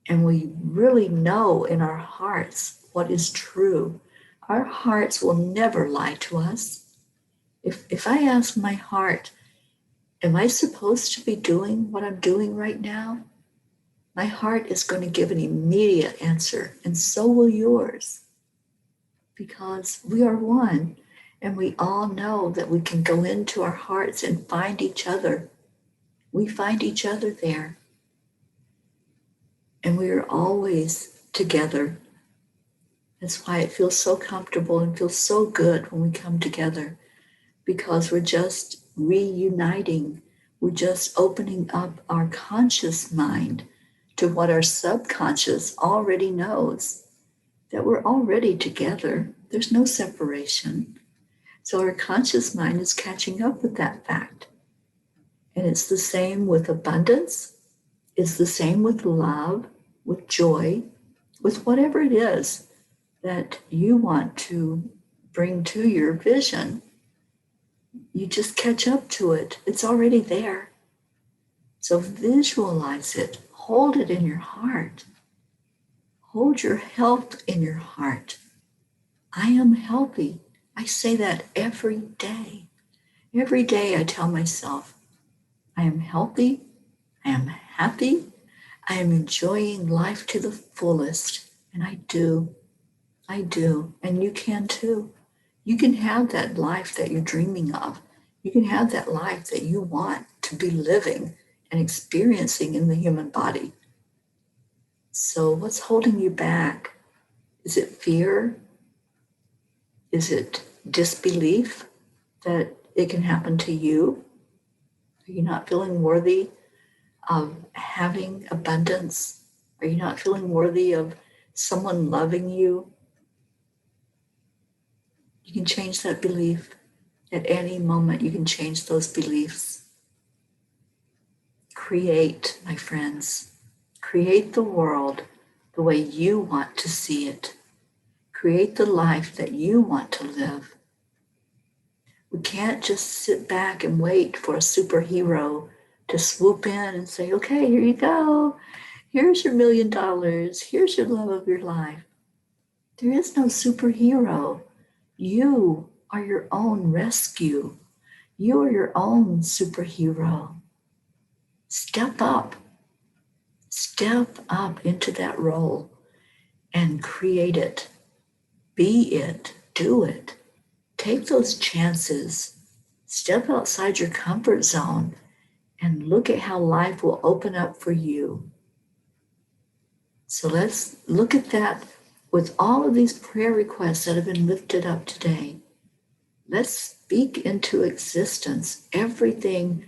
And we really know in our hearts what is true. Our hearts will never lie to us. If I ask my heart, am I supposed to be doing what I'm doing right now? My heart is going to give an immediate answer, and so will yours. Because we are one, and we all know that we can go into our hearts and find each other. We find each other there. And we are always together. That's why it feels so comfortable and feels so good when we come together, because we're just reuniting. We're just opening up our conscious mind to what our subconscious already knows, that we're already together. There's no separation. So our conscious mind is catching up with that fact. And it's the same with abundance. It's the same with love, with joy, with whatever it is that you want to bring to your vision. You just catch up to it. It's already there. So visualize it. Hold it in your heart. Hold your health in your heart. I am healthy. I say that every day. Every day I tell myself, I am healthy. I am happy. I am enjoying life to the fullest. And I do. I do. And you can too. You can have that life that you're dreaming of. You can have that life that you want to be living and experiencing in the human body. So what's holding you back? Is it fear? Is it disbelief that it can happen to you? Are you not feeling worthy of having abundance? Are you not feeling worthy of someone loving you? You can change that belief. At any moment, you can change those beliefs. Create, my friends. Create the world the way you want to see it. Create the life that you want to live. We can't just sit back and wait for a superhero to swoop in and say, okay, here you go. Here's your $1 million. Here's your love of your life. There is no superhero. You are your own rescue. You are your own superhero. Step up. Step up into that role and create it. Be it. Do it. Take those chances. Step outside your comfort zone and look at how life will open up for you. So let's look at that with all of these prayer requests that have been lifted up today. Let's speak into existence everything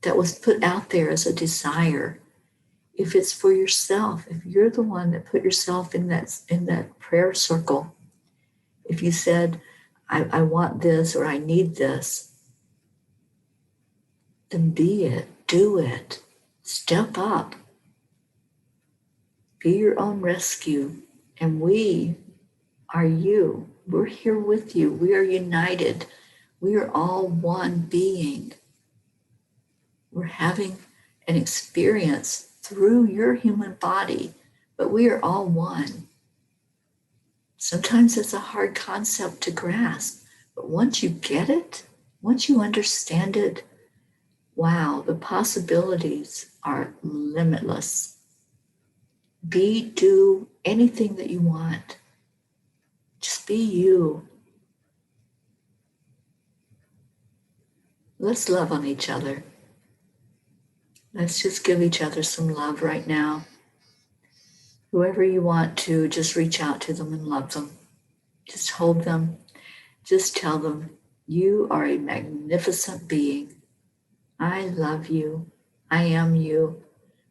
that was put out there as a desire. If it's for yourself, if you're the one that put yourself in that prayer circle, if you said, I want this or I need this, then be it, do it, step up, be your own rescue. And we are you. We're here with you. We are united. We are all one being. We're having an experience through your human body, but we are all one. Sometimes it's a hard concept to grasp, but once you get it, once you understand it, wow, the possibilities are limitless. Do anything that you want. Just be you. Let's love on each other. Let's just give each other some love right now. Whoever you want to, just reach out to them and love them. Just hold them. Just tell them, you are a magnificent being. I love you. I am you.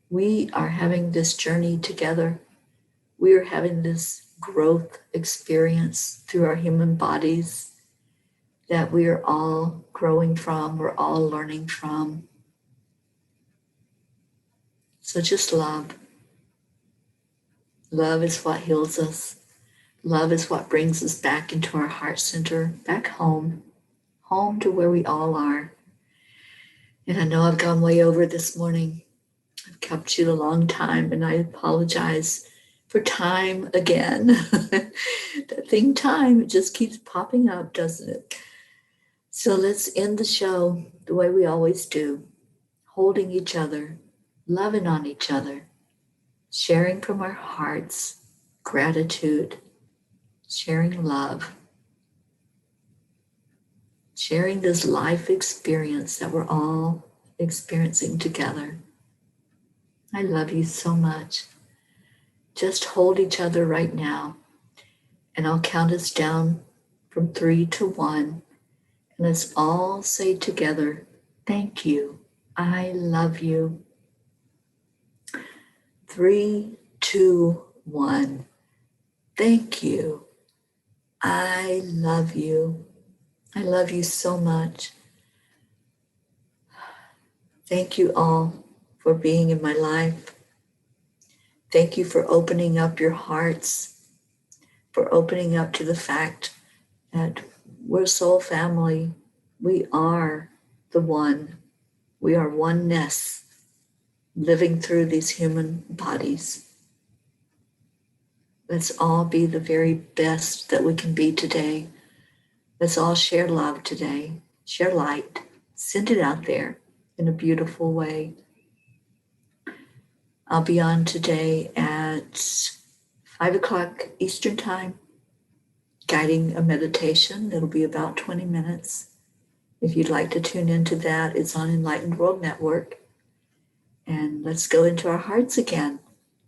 We are having this journey together. We are having this growth experience through our human bodies that we are all growing from, we're all learning from. So just love. Love is what heals us. Love is what brings us back into our heart center, back home to where we all are. And I know I've gone way over this morning. I've kept you a long time, and I apologize for time again. That thing time, it just keeps popping up, doesn't it? So let's end the show the way we always do, holding each other, loving on each other, sharing from our hearts, gratitude, sharing love, sharing this life experience that we're all experiencing together. I love you so much. just hold each other right now. And I'll count us down from 3 to 1. And let's all say together, thank you. I love you. 3, 2, 1. Thank you. I love you. I love you so much. Thank you all for being in my life. Thank you for opening up your hearts, for opening up to the fact that we're soul family. We are the one. We are oneness living through these human bodies. Let's all be the very best that we can be today. Let's all share love today, share light, send it out there in a beautiful way. I'll be on today at 5 o'clock Eastern Time, guiding a meditation. It'll be about 20 minutes. If you'd like to tune into that, it's on Enlightened World Network. And let's go into our hearts again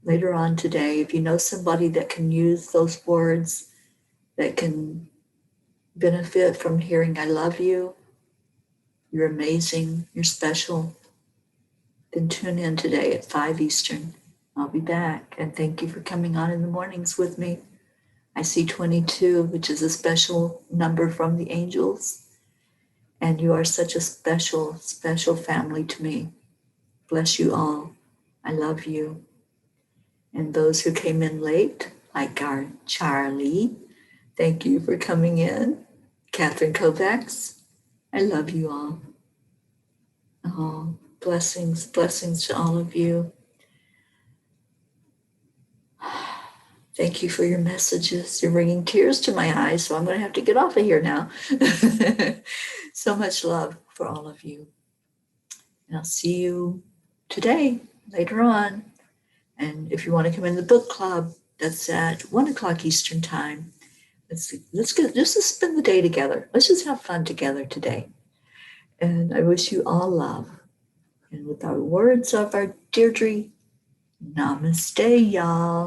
later on today. If you know somebody that can use those words, that can benefit from hearing I love you, you're amazing, you're special, then tune in today at 5 Eastern. I'll be back. And thank you for coming on in the mornings with me. I see 22, which is a special number from the angels. And you are such a special, special family to me. Bless you all. I love you. And those who came in late, like our Charlie, thank you for coming in. Catherine Kovacs, I love you all. Oh, blessings, blessings to all of you. Thank you for your messages. You're bringing tears to my eyes, so I'm going to have to get off of here now. So much love for all of you. And I'll see you today, later on. And if you want to come in the book club, that's at 1 o'clock Eastern Time. Let's get just to spend the day together. Let's just have fun together today. And I wish you all love. And with our words of our Deirdre, namaste, y'all.